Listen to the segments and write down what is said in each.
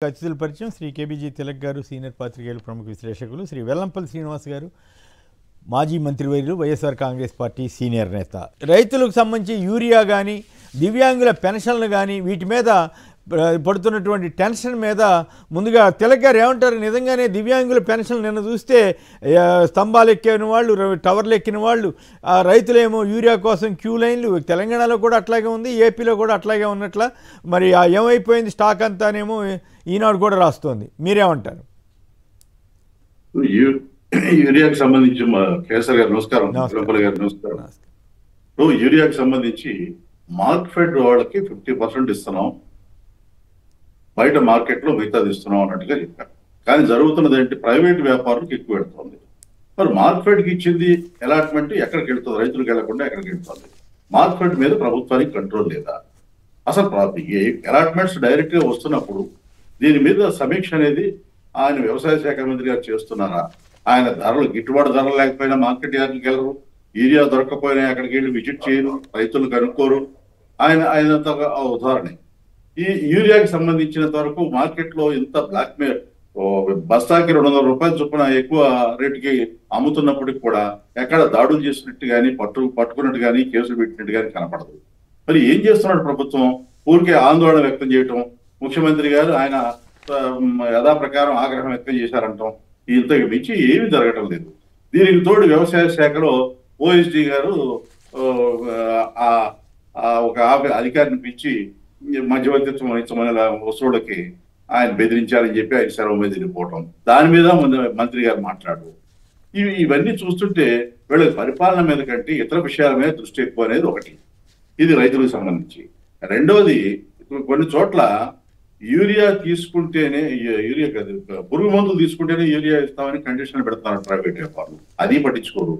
అతిథుల పరిచయం శ్రీ కేబీజీ తిలక్ గారు, సీనియర్ పాత్రికేయులు, ప్రముఖ విశ్లేషకులు. శ్రీ వెల్లంపల్లి శ్రీనివాస్ గారు, మాజీ మంత్రివర్యులు, వైఎస్ఆర్ కాంగ్రెస్ పార్టీ సీనియర్ నేత. రైతులకు సంబంధించి యూరియా కానీ, దివ్యాంగుల పెన్షన్లు కానీ, వీటి మీద పడుతున్నటువంటి టెన్షన్ మీద ముందుగా తిలక్ గారు ఏమంటారు? నిజంగానే దివ్యాంగుల పెన్షన్లు నిన్న చూస్తే స్తంభాలు ఎక్కిన వాళ్ళు, టవర్లు ఎక్కిన వాళ్ళు, రైతులేమో యూరియా కోసం క్యూ లైన్లు. తెలంగాణలో కూడా అట్లాగే ఉంది, ఏపీలో కూడా అట్లాగే ఉన్నట్ల. మరి ఏమైపోయింది స్టాక్ అంతానేమో ఈనాడు కూడా రాస్తోంది. మీరేమంటారు? యూరియాకి సంబంధించి కేసర్ గారు నమస్కారం, గారు నమస్కారం. యూరియాకి సంబంధించి మార్కెట్ వాళ్ళకి 50% ఇస్తున్నాం, బయట మార్కెట్ లో మిగతాది ఇస్తున్నాం అన్నట్టుగా చెప్పారు. కానీ జరుగుతున్నది ఏంటి, ప్రైవేట్ వ్యాపారులకు ఎక్కువ పెడుతుంది. మరి మార్కెట్కి ఇచ్చింది అలాట్మెంట్ ఎక్కడికి వెళ్తుంది? రైతులకు వెళ్లకుండా ఎక్కడికి వెళ్తుంది? మార్కెట్ మీద ప్రభుత్వానికి కంట్రోల్ లేదా? అసలు అలాట్మెంట్స్ డైరెక్ట్ గా వస్తున్నప్పుడు దీని మీద సమీక్ష అనేది ఆయన వ్యవసాయ శాఖ మంత్రి గారు చేస్తున్నారా? ఆయన ధరలు గిట్టుబాటు ధరలు లేకపోయినా మార్కెట్ యార్డ్కి వెళ్ళరు, యూరియా దొరకపోయినా అక్కడికి వెళ్ళి విజిట్ చేయరు, రైతులు కనుక్కోరు. ఆయన ఉదాహరణ. ఈ యూరియాకి సంబంధించినంత వరకు మార్కెట్ లో ఇంత బ్లాక్ మెయిల్, బస్తాకి 200 రూపాయల చొప్పున ఎక్కువ రేటుకి అమ్ముతున్నప్పటికి కూడా ఎక్కడ దాడులు చేసినట్టు కానీ, పట్టుకున్నట్టు కానీ, కేసులు పెట్టినట్టు కానీ కనపడదు. మరి ఏం చేస్తున్నాడు ప్రభుత్వం? ఊరికే ఆందోళన వ్యక్తం చేయటం, ముఖ్యమంత్రి గారు ఆయన యథాప్రకారం ఆగ్రహం వ్యక్తం చేశారంటాం, ఇంతకు మించి ఏమీ జరగటం లేదు. దీనికి తోడు వ్యవసాయ శాఖలో ఓఎస్డీ గారు ఒక అధికారిని పిలిచి మధ్యవర్తిత్వం వహించమని వసూళ్ళకి ఆయన బెదిరించారని చెప్పి ఆయన సెలవు మీద వెళ్ళిపోవటం, దాని మీద మంత్రి గారు మాట్లాడు. ఇవన్నీ చూస్తుంటే వీళ్ళకి పరిపాలన మీద కంటే ఇతర విషయాల మీద దృష్టి ఎక్కువ అనేది ఒకటి. ఇది రైతులకు సంబంధించి. రెండవది, కొన్ని చోట్ల యూరియా తీసుకుంటేనే, యూరియా కాదు, పురుగు మందులు తీసుకుంటేనే యూరియా ఇస్తామని కండిషన్ పెడతారు ప్రైవేట్ వ్యాపారులు, అది పట్టించుకోరు.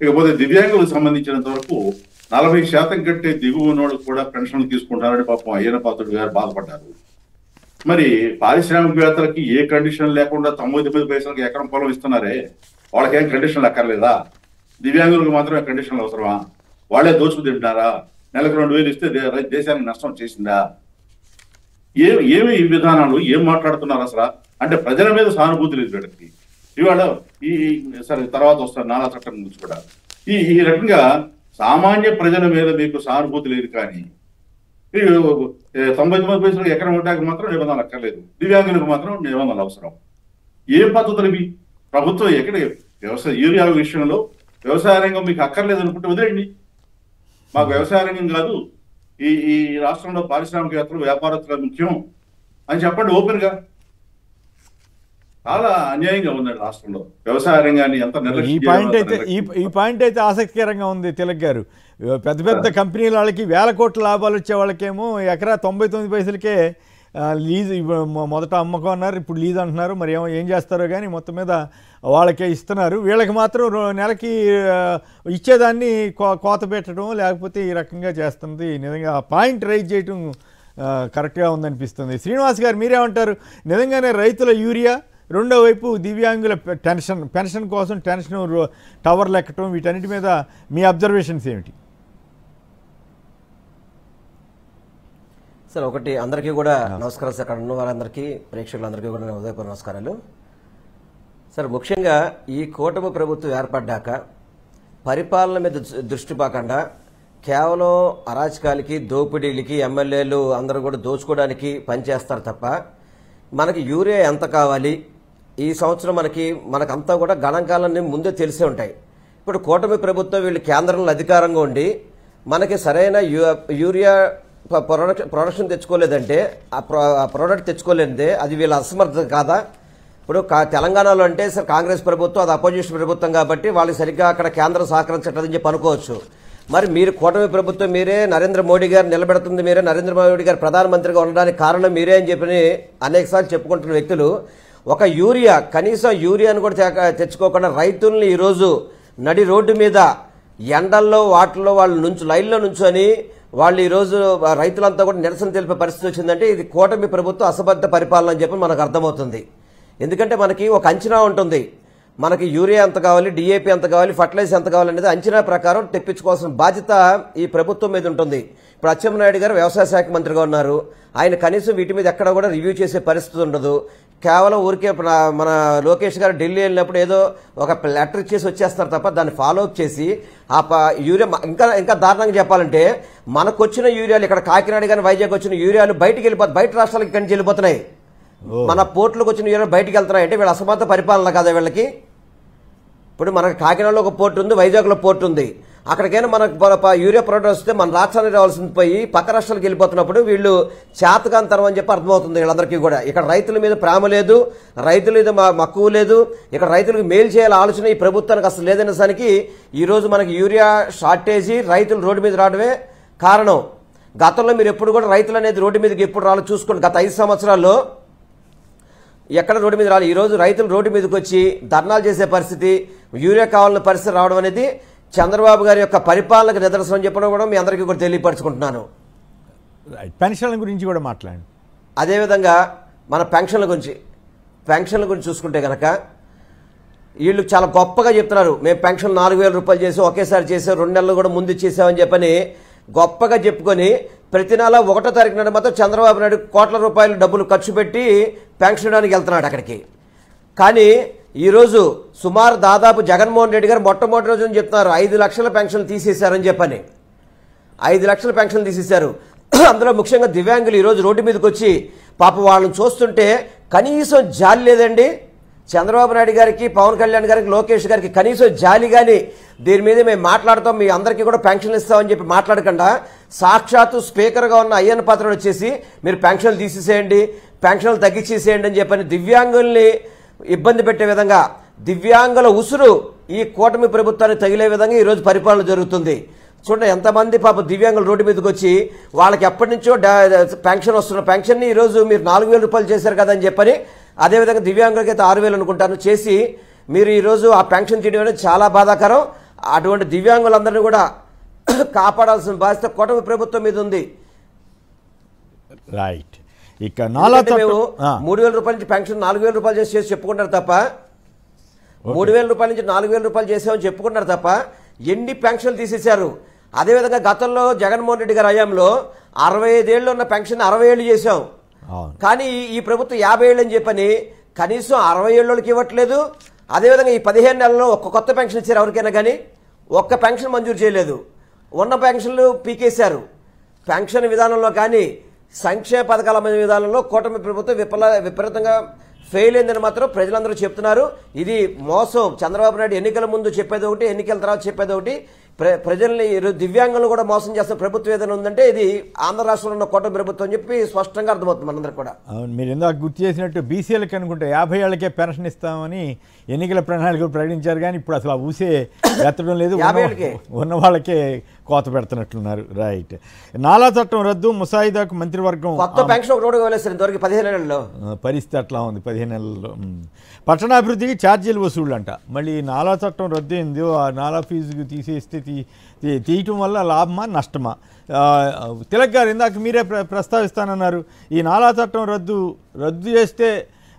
ఇకపోతే దివ్యాంగులకు సంబంధించినంత వరకు 40% కంటే దిగువ ఉన్నోళ్ళకు కూడా పెన్షన్లు తీసుకుంటారని పాపం అయ్యన పాత్రుడు గారు బాధపడ్డారు. మరి పారిశ్రామికవేత్తలకి ఏ కండిషన్ లేకుండా 99 పైసలకు ఎకరం పొలం ఇస్తున్నారే, వాళ్ళకేం కండిషన్లు అక్కర్లేదా? దివ్యాంగులకు మాత్రమే కండిషన్లు అవసరమా? వాళ్ళే దోచుకు తింటున్నారా? నెలకు 2000 ఇస్తే దేశానికి నష్టం చేసిందా? ఏమి ఈ విధానాలు ఏం మాట్లాడుతున్నారు అసలు? అంటే ప్రజల మీద సానుభూతి లేదు వీళ్ళకి. ఇవాళ సరే తర్వాత వస్తారు నాలా చట్టం గురించి కూడా. ఈ రకంగా సామాన్య ప్రజల మీద మీకు సానుభూతి లేదు, కానీ 99 పైసలు ఎకరం ఉంటాకి మాత్రం నిబంధనలు అక్కర్లేదు, దివ్యాంగులకు మాత్రం నిబంధనలు అవసరం. ఏ పద్ధతులు ఇవి? ప్రభుత్వం ఎక్కడ యూరియా విషయంలో వ్యవసాయ రంగం మీకు అక్కర్లేదు అనుకుంటే వదిలేండి, మాకు వ్యవసాయ రంగం కాదు, ఈ రాష్ట్రంలో పారిశ్రామికవేత్తలు, వ్యాపారస్తులు ముఖ్యం అని చెప్పండి ఓపెన్ గా. చాలా అన్యాయంగా ఉందండి రాష్ట్రంలో వ్యవసాయ రంగాన్ని ఎంత ఈ పాయింట్ అయితే ఆసక్తికరంగా ఉంది తిలక్ గారు. పెద్ద పెద్ద కంపెనీల వాళ్ళకి 1000 కోట్ల లాభాలు వచ్చే వాళ్ళకేమో ఎకరా 99 పైసలకే లీజ్, మొదట అమ్మకం అన్నారు, ఇప్పుడు లీజ్ అంటున్నారు. మరి ఏం చేస్తారో కానీ మొత్తం మీద వాళ్ళకే ఇస్తున్నారు. వీళ్ళకి మాత్రం నెలకి ఇచ్చేదాన్ని కోత పెట్టడం, లేకపోతే ఈ రకంగా చేస్తుంది. నిజంగా పాయింట్ రైజ్ చేయటం కరెక్ట్గా ఉందనిపిస్తుంది. శ్రీనివాస్ గారు మీరేమంటారు? నిజంగానే రైతుల యూరియా, రెండో వైపు దివ్యాంగుల పెన్షన్ కోసం టెన్షన్, టవర్లు ఎక్కటం, వీటన్నిటి మీద మీ అబ్జర్వేషన్స్ ఏమిటి? సార్, ఒకటి అందరికీ కూడా నమస్కారం సార్. అక్కడ ఉన్న వారందరికీ, ప్రేక్షకులందరికీ కూడా ఉదయపూర్వ నమస్కారాలు సార్. ముఖ్యంగా ఈ కూటమి ప్రభుత్వం ఏర్పడ్డాక పరిపాలన మీద దృష్టి పోకుండా కేవలం అరాచకాలకి, దోపిడీలకి ఎమ్మెల్యేలు అందరూ కూడా దోచుకోవడానికి పనిచేస్తారు తప్ప మనకి యూరియా ఎంత కావాలి ఈ సంవత్సరం మనకంతా కూడా గణాంకాలన్నీ ముందే తెలిసే ఉంటాయి. ఇప్పుడు కూటమి ప్రభుత్వం వీళ్ళు కేంద్రంలో అధికారంగా ఉండి మనకి సరైన యూరియా ప్రొడక్షన్ తెచ్చుకోలేదంటే, ఆ ప్రోడక్ట్ తెచ్చుకోలేదే అది వీళ్ళ అసమర్థత కాదా? ఇప్పుడు తెలంగాణలో అంటే సార్ కాంగ్రెస్ ప్రభుత్వం, అది అపోజిషన్ ప్రభుత్వం కాబట్టి వాళ్ళకి సరిగ్గా అక్కడ కేంద్రం సహకరించట్లేదని చెప్పి అనుకోవచ్చు. మరి మీరు కూటమి ప్రభుత్వం, మీరే నరేంద్ర మోడీ గారు నిలబెడుతుంది, మీరే నరేంద్ర మోడీ గారు ప్రధానమంత్రిగా ఉండడానికి కారణం మీరే అని చెప్పి అనేకసార్లు చెప్పుకుంటున్న వ్యక్తులు ఒక యూరియా, కనీసం యూరియాను కూడా తెచ్చుకోకుండా రైతుల్ని ఈరోజు నడి రోడ్డు మీద ఎండల్లో వాటిల్లో వాళ్ళు లైన్లో నుంచొని వాళ్ళు ఈరోజు రైతులంతా కూడా నిరసన తెలిపే పరిస్థితి వచ్చిందంటే ఇది కూటమి ప్రభుత్వం అసమర్థ పరిపాలన అని చెప్పి మనకు అర్థమవుతుంది. ఎందుకంటే మనకి ఒక అంచనా ఉంటుంది, మనకి యూరియా ఎంత కావాలి, డిఏపి ఎంత కావాలి, ఫర్టిలైజర్ ఎంత కావాలి అనేది అంచనా ప్రకారం తెప్పించుకోవాల్సిన బాధ్యత ఈ ప్రభుత్వం మీద ఉంటుంది. ఇప్పుడు అచ్చెన్నాయుడు గారు వ్యవసాయ శాఖ మంత్రిగా ఉన్నారు. ఆయన కనీసం వీటి మీద ఎక్కడ కూడా రివ్యూ చేసే పరిస్థితి ఉండదు. కేవలం ఊరికే మన లోకేష్ గారు ఢిల్లీ వెళ్ళినప్పుడు ఏదో ఒక లెటర్ ఇచ్చేసి వచ్చేస్తారు తప్ప దాన్ని ఫాలో అప్ చేసి యూరియా ఇంకా దారుణంగా చెప్పాలంటే మనకు వచ్చిన యూరియాలు ఇక్కడ కాకినాడ కానీ వైజాగ్ వచ్చిన యూరియాలు బయటికి వెళ్ళిపోతాయి, బయట రాష్ట్రాలకి ఇక్కడి నుంచి వెళ్ళిపోతున్నాయి. మన పోర్టులకు వచ్చిన యూరియా బయటికి వెళ్తున్నాయి అంటే వీళ్ళ అసమర్థ పరిపాలన కదా వీళ్ళకి. ఇప్పుడు మనకు కాకినాడలో ఒక పోర్టు ఉంది, వైజాగ్లో పోర్టు ఉంది. అక్కడికైనా మనకు యూరియా ప్రొడక్ట్ వస్తే మన రాష్ట్రానికి రావాల్సింది పోయి పక్క రాష్ట్రాలకు వెళ్ళిపోతున్నప్పుడు వీళ్ళు చేతకాంతరం అని చెప్పి అర్థమవుతుంది వీళ్ళందరికీ కూడా. ఇక్కడ రైతుల మీద ప్రేమ లేదు, రైతుల మీద మక్కువ లేదు, ఇక్కడ రైతులకు మేలు చేయాల ఆలోచన ఈ ప్రభుత్వానికి అసలు లేదనే దానికి ఈరోజు మనకి యూరియా షార్టేజీ, రైతులు రోడ్డు మీద రావడమే కారణం. గతంలో మీరు ఎప్పుడు కూడా రైతులు అనేది రోడ్డు మీదకి ఎప్పుడు రాలో చూసుకోండి. గత 5 సంవత్సరాల్లో ఎక్కడ రోడ్డు మీద రాలి. ఈరోజు రైతులు రోడ్డు మీదకి వచ్చి ధర్నాలు చేసే పరిస్థితి, యూరియా కావాలన్న పరిస్థితి రావడం అనేది చంద్రబాబు గారి యొక్క పరిపాలనకు నిదర్శనం చెప్పడం కూడా మీ అందరికీ కూడా తెలియపరచుకుంటున్నాను. పెన్షన్ల గురించి కూడా మాట్లాడండి. అదేవిధంగా మన పెన్షన్ల గురించి చూసుకుంటే కనుక వీళ్ళు చాలా గొప్పగా చెప్తున్నారు. మేము పెన్షన్ 4,000 రూపాయలు చేసి ఒకేసారి చేసాం, 2 నెలలు కూడా ముందు చేసామని చెప్పని గొప్పగా చెప్పుకొని ప్రతి నెల 1వ తారీఖు నాడు మాత్రం చంద్రబాబు నాయుడు కోట్ల రూపాయలు డబ్బులు ఖర్చు పెట్టి పెన్షన్ ఇవ్వడానికి వెళ్తున్నాడు అక్కడికి. కానీ ఈరోజు సుమారు దాదాపు జగన్మోహన్ రెడ్డి గారు మొట్టమొదటి రోజు చెప్తున్నారు 5 లక్షల పెన్షన్లు తీసేశారని చెప్పని. 5 లక్షల పెన్షన్లు తీసేశారు. అందులో ముఖ్యంగా దివ్యాంగులు ఈరోజు రోడ్డు మీదకి వచ్చి పాప వాళ్ళని చూస్తుంటే కనీసం జాలి లేదండి. చంద్రబాబు నాయుడు గారికి, పవన్ కళ్యాణ్ గారికి, లోకేష్ గారికి కనీసం జాలి కానీ దీని మీద మేము మాట్లాడతాం, మీ అందరికీ కూడా పెన్షన్ ఇస్తామని చెప్పి మాట్లాడకుండా సాక్షాత్తు స్పీకర్గా ఉన్న అయ్యన్న పాత్రుడు వచ్చేసి మీరు పెన్షన్లు తీసేసేయండి, పెన్షన్లు తగ్గించేసేయండి అని చెప్పని దివ్యాంగుల్ని ఇబ్బంది పెట్టే విధంగా, దివ్యాంగుల ఉసురు ఈ కూటమి ప్రభుత్వానికి తగిలే విధంగా ఈరోజు పరిపాలన జరుగుతుంది. చూడండి ఎంతమంది పాప దివ్యాంగులు రోడ్డు మీదకి వచ్చి వాళ్ళకి ఎప్పటి నుంచో పెన్షన్ వస్తున్న పెన్షన్ని ఈరోజు మీరు 4,000 రూపాయలు చేశారు కదా అని చెప్పని, అదేవిధంగా దివ్యాంగులకి అయితే 6,000 అనుకుంటాను చేసి మీరు ఈరోజు ఆ పెన్షన్ తీయడం అనేది చాలా బాధాకరం. అటువంటి దివ్యాంగులందరినీ కూడా కాపాడాల్సిన బాధ్యత కూటమి ప్రభుత్వం మీద ఉంది. రైట్. ఇక మేము 3,000 రూపాయల నుంచి పెన్షన్ 4,000 రూపాయలు చేసి చెప్పుకుంటారు తప్ప, 3,000 రూపాయల నుంచి 4,000 రూపాయలు చేసామని చెప్పుకుంటారు తప్ప ఎన్ని పెన్షన్లు తీసేశారు. అదేవిధంగా గతంలో జగన్మోహన్ రెడ్డి గారి హయాంలో 65 ఏళ్ళు ఉన్న పెన్షన్ 60 ఏళ్ళు చేశాం. కానీ ఈ ప్రభుత్వం 50 ఏళ్ళు అని చెప్పని కనీసం 60 ఏళ్ళకి ఇవ్వట్లేదు. అదేవిధంగా ఈ 15 నెలల్లో ఒక్క కొత్త పెన్షన్ ఇచ్చారు ఎవరికైనా కానీ ఒక్క పెన్షన్ మంజూరు చేయలేదు. ఉన్న పెన్షన్లు పీకేశారు. పెన్షన్ విధానంలో కానీ సంక్షేమ పథకాల విధానంలో కూటమి ప్రభుత్వం విపరీతంగా ఫెయిల్ అయిందని మాత్రం ప్రజలందరూ చెప్తున్నారు. ఇది మోసం. చంద్రబాబు నాయుడు ఎన్నికల ముందు చెప్పేది ఒకటి, ఎన్నికల తర్వాత చెప్పేది ఒకటి. ప్రజల్ని దివ్యాంగులను కూడా మోసం చేస్తున్న ప్రభుత్వం ఏదైనా ఉందంటే ఇది ఆంధ్ర రాష్ట్రంలో ఉన్న కూటమి ప్రభుత్వం అని చెప్పి స్పష్టంగా అర్థమవుతుంది మనందరికీ కూడా. మీరు ఇందాక గుర్తు చేసినట్టు బీసీలకు అనుకుంటే 50 ఏళ్లకే పెన్షన్ ఇస్తామని ఎన్నికల ప్రణాళికలు ప్రకటించారు. కానీ ఇప్పుడు అసలు ఆ ఊసే ఎత్తడం లేదు, ఉన్న వాళ్ళకే కోత పెడుతున్నట్లున్నారు. రైట్. నాలా చట్టం రద్దు, ముసాయిదాకు మంత్రివర్గం కొత్త పెన్షన్ ఒకటి వేస్తారు ఇంతవరకు 15 నెలల్లో. పరిస్థితి అట్లా ఉంది. 15 నెలల్లో పట్టణాభివృద్ధికి ఛార్జీలు వసూళ్ళు అంట. మళ్ళీ నాలా చట్టం రద్దు అయింది. ఆ నాలా ఫీజుకి తీసేస్తే తీయటం వల్ల లాభమా నష్టమా? తిలక్ గారు ఇందాక మీరే ప్రస్తావిస్తానన్నారు. ఈ నాలా చట్టం రద్దు చేస్తే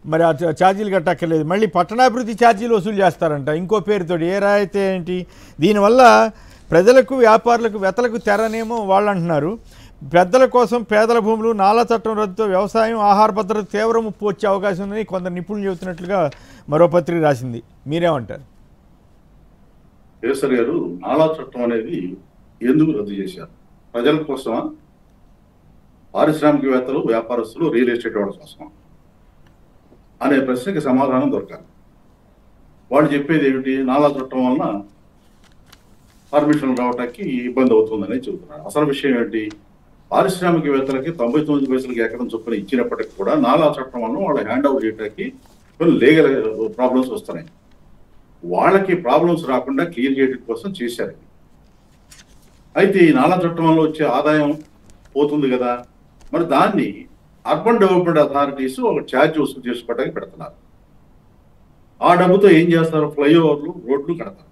మరి ఆ ఛార్జీలు కట్టక్కర్లేదు, మళ్ళీ పట్టణాభివృద్ధి ఛార్జీలు వసూలు చేస్తారంట ఇంకో పేరుతో. ఏ రాయితే ఏంటి? దీనివల్ల ప్రజలకు, వ్యాపారులకు, వెతలకు తెరనేమో వాళ్ళు అంటున్నారు. పెద్దల కోసం పేదల భూములు, నాలా చట్టం రద్దుతో వ్యవసాయం, ఆహార భద్రత తీవ్ర ముప్పు వచ్చే అవకాశం ఉందని కొందరు నిపుణులు చెబుతున్నట్లుగా మరో పత్రిక రాసింది. మీరేమంటారు? కేసర్ గారు, నాలా చట్టం అనేది ఎందుకు రద్దు చేశారు? ప్రజల కోసమా? పారిశ్రామికవేత్తలు, వ్యాపారస్తులు, రియల్ ఎస్టేట్ వాళ్ళ కోసమా అనే ప్రశ్నకి సమాధానం దొరకాలి. వాళ్ళు చెప్పేది ఏమిటి? నాలా చట్టం వలన పర్మిషన్ రావటానికి ఇబ్బంది అవుతుందని చెబుతున్నారు. అసలు విషయం ఏంటి? పారిశ్రామికవేత్తలకి 99 పైసలకి ఎకరం చొప్పున ఇచ్చినప్పటికీ కూడా నాలా చట్టం వలన వాళ్ళు హ్యాండ్ ఓవర్ చేయడానికి కొన్ని లీగల్ ప్రాబ్లమ్స్ వస్తున్నాయి. వాళ్ళకి ప్రాబ్లమ్స్ రాకుండా క్లియర్ చేయడం కోసం చేశారు. అయితే ఈ నాలా చట్టం వల్ల వచ్చే ఆదాయం పోతుంది కదా, మరి దాన్ని అర్బన్ డెవలప్మెంట్ అథారిటీస్ ఒక ఛార్జ్ వసూలు చేసుకోవడానికి పెడుతున్నారు. ఆ డబ్బుతో ఏం చేస్తారు? ఫ్లైఓవర్లు, రోడ్లు కడతారు.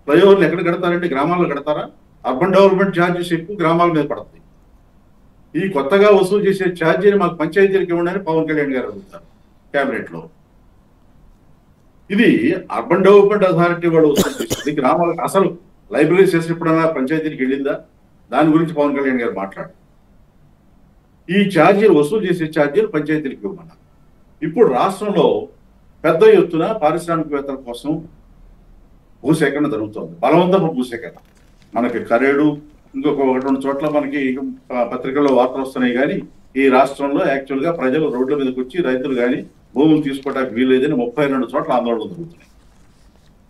ఫ్లైఓవర్లు ఎక్కడ కడతారంటే గ్రామాల్లో కడతారా? అర్బన్ డెవలప్మెంట్ ఛార్జెస్ ఎక్కువ గ్రామాల మీద పడతాయి. ఈ కొత్తగా వసూలు చేసే ఛార్జీని మాకు పంచాయతీలకు ఇవ్వండి అని పవన్ కళ్యాణ్ గారు అడుగుతారు క్యాబినెట్ లో. ఇది అర్బన్ డెవలప్మెంట్ అథారిటీ వాళ్ళు వసూలు చేస్తుంది. గ్రామాలకు అసలు లైబ్రరీ చేసినప్పుడన్నా పంచాయతీకి వెళ్ళిందా? దాని గురించి పవన్ కళ్యాణ్ గారు మాట్లాడారు. ఈ ఛార్జీలు వసూలు చేసే ఛార్జీలు పంచాయతీలకు ఇవ్వమన్నారు. ఇప్పుడు రాష్ట్రంలో పెద్ద ఎత్తున పారిశ్రామికవేత్తల కోసం భూసేకరణ జరుగుతోంది, బలవంతపు భూసేకరణ. మనకి కరేడు ఇంకొక 1-2 చోట్ల మనకి పత్రికల్లో వార్తలు వస్తున్నాయి. కానీ ఈ రాష్ట్రంలో యాక్చువల్ గా ప్రజలు రోడ్ల మీదకి వచ్చి రైతులు కానీ భూములు తీసుకోవడానికి వీలేదని 32 చోట్ల ఆందోళనలు జరుగుతున్నాయి.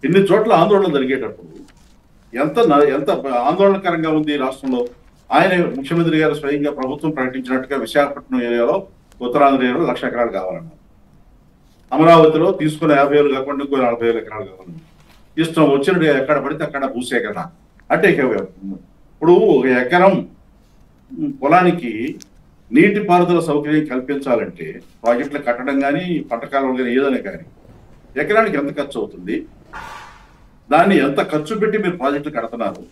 ఇన్ని చోట్ల ఆందోళన జరిగేటప్పుడు ఎంత ఆందోళనకరంగా ఉంది రాష్ట్రంలో. ఆయన ముఖ్యమంత్రి గారు స్వయంగా ప్రభుత్వం ప్రకటించినట్టుగా విశాఖపట్నం ఏరియాలో, ఉత్తరాంధ్ర ఏరియాలో 1,00,000 ఎకరాలు కావాలన్నారు. అమరావతిలో తీసుకున్న 50,000 కాకుండా ఇంకో 40,000 ఎకరాలు కావాలన్నారు. ఇష్టం వచ్చినట్టు ఎక్కడ పడితే అక్కడ భూసేకరణ. అంటే ఇప్పుడు 1 ఎకరం పొలానికి నీటిపారుదల సౌకర్యం కల్పించాలంటే ప్రాజెక్టులు కట్టడం కానీ పంట కాలువలు కానీ ఏదైనా కానీ ఎకరానికి ఎంత ఖర్చు అవుతుంది, దాన్ని ఎంత ఖర్చు పెట్టి మీరు ప్రాజెక్టులు కడుతున్నారు.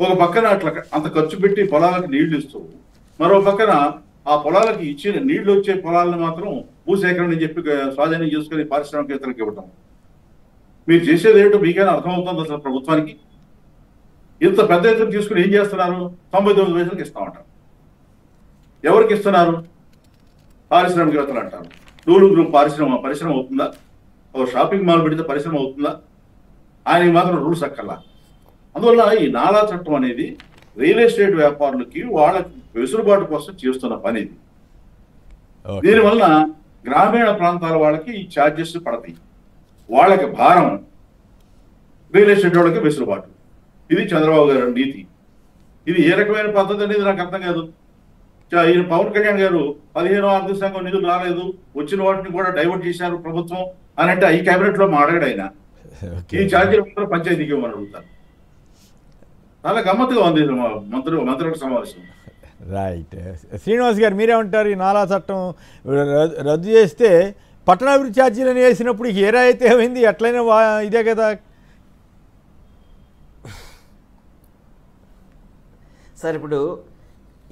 ఒక పక్కన అట్లా అంత ఖర్చు పెట్టి పొలాలకు నీళ్లు ఇస్తూ, మరో పక్కన ఆ పొలాలకు ఇచ్చిన నీళ్లు వచ్చే పొలాలను మాత్రం భూసేకరణ చెప్పి స్వాధీనం చేసుకుని పారిశ్రామికవేత్తలకు ఇవ్వటం. మీరు చేసేది ఏంటో మీకైనా అర్థమవుతుంది అసలు ప్రభుత్వానికి? ఇంత పెద్ద ఎత్తున తీసుకుని ఏం చేస్తున్నారు? 99 పైసలకు ఇస్తామంటారు. ఎవరికి ఇస్తున్నారు? పారిశ్రామికవేత్తలు అంటారు. లూలు గ్రూప్ పరిశ్రమ అవుతుందా? ఓ షాపింగ్ మాల్ పెడితే పరిశ్రమ అవుతుందా? ఆయనకి మాత్రం రూల్స్ అక్కర్లా. అందువల్ల ఈ నాలా చట్టం అనేది రియల్ ఎస్టేట్ వ్యాపారులకి వాళ్ళకి వెసులుబాటు కోసం చేస్తున్న పని ఇది. దీనివల్ల గ్రామీణ ప్రాంతాల వాళ్ళకి ఈ ఛార్జెస్ పడతాయి, వాళ్ళకి భారం, రియల్ ఎస్టేట్ వాళ్ళకి వెసులుబాటు. ఇది చంద్రబాబు గారి నీతి. ఇది ఏ రకమైన పద్ధతి అనేది నాకు అర్థం కాదు. ఈయన పవన్ కళ్యాణ్ గారు 15వ ఆర్థిక సంఘం నిధులు రాలేదు, వచ్చిన వాటిని కూడా డైవర్ట్ చేశారు ప్రభుత్వం అని అంటే ఈ కేబినెట్ లో అడగడు ఆయన. ఈ ఛార్జీలు మాత్రం పంచాయతీకి ఇవ్వమని అడుగుతారు. చాలా గమ్మత్తుగా ఉంది మంత్రుల సమావేశం. రైట్. శ్రీనివాస్ గారు మీరేమంటారు? ఈ నాలా చట్టం రద్దు చేస్తే పట్టణాభివృద్ధి ఛార్జీలను వేసినప్పుడు ఏరా అయితే ఏమైంది, ఎట్లయినా ఇదే కదా సార్. ఇప్పుడు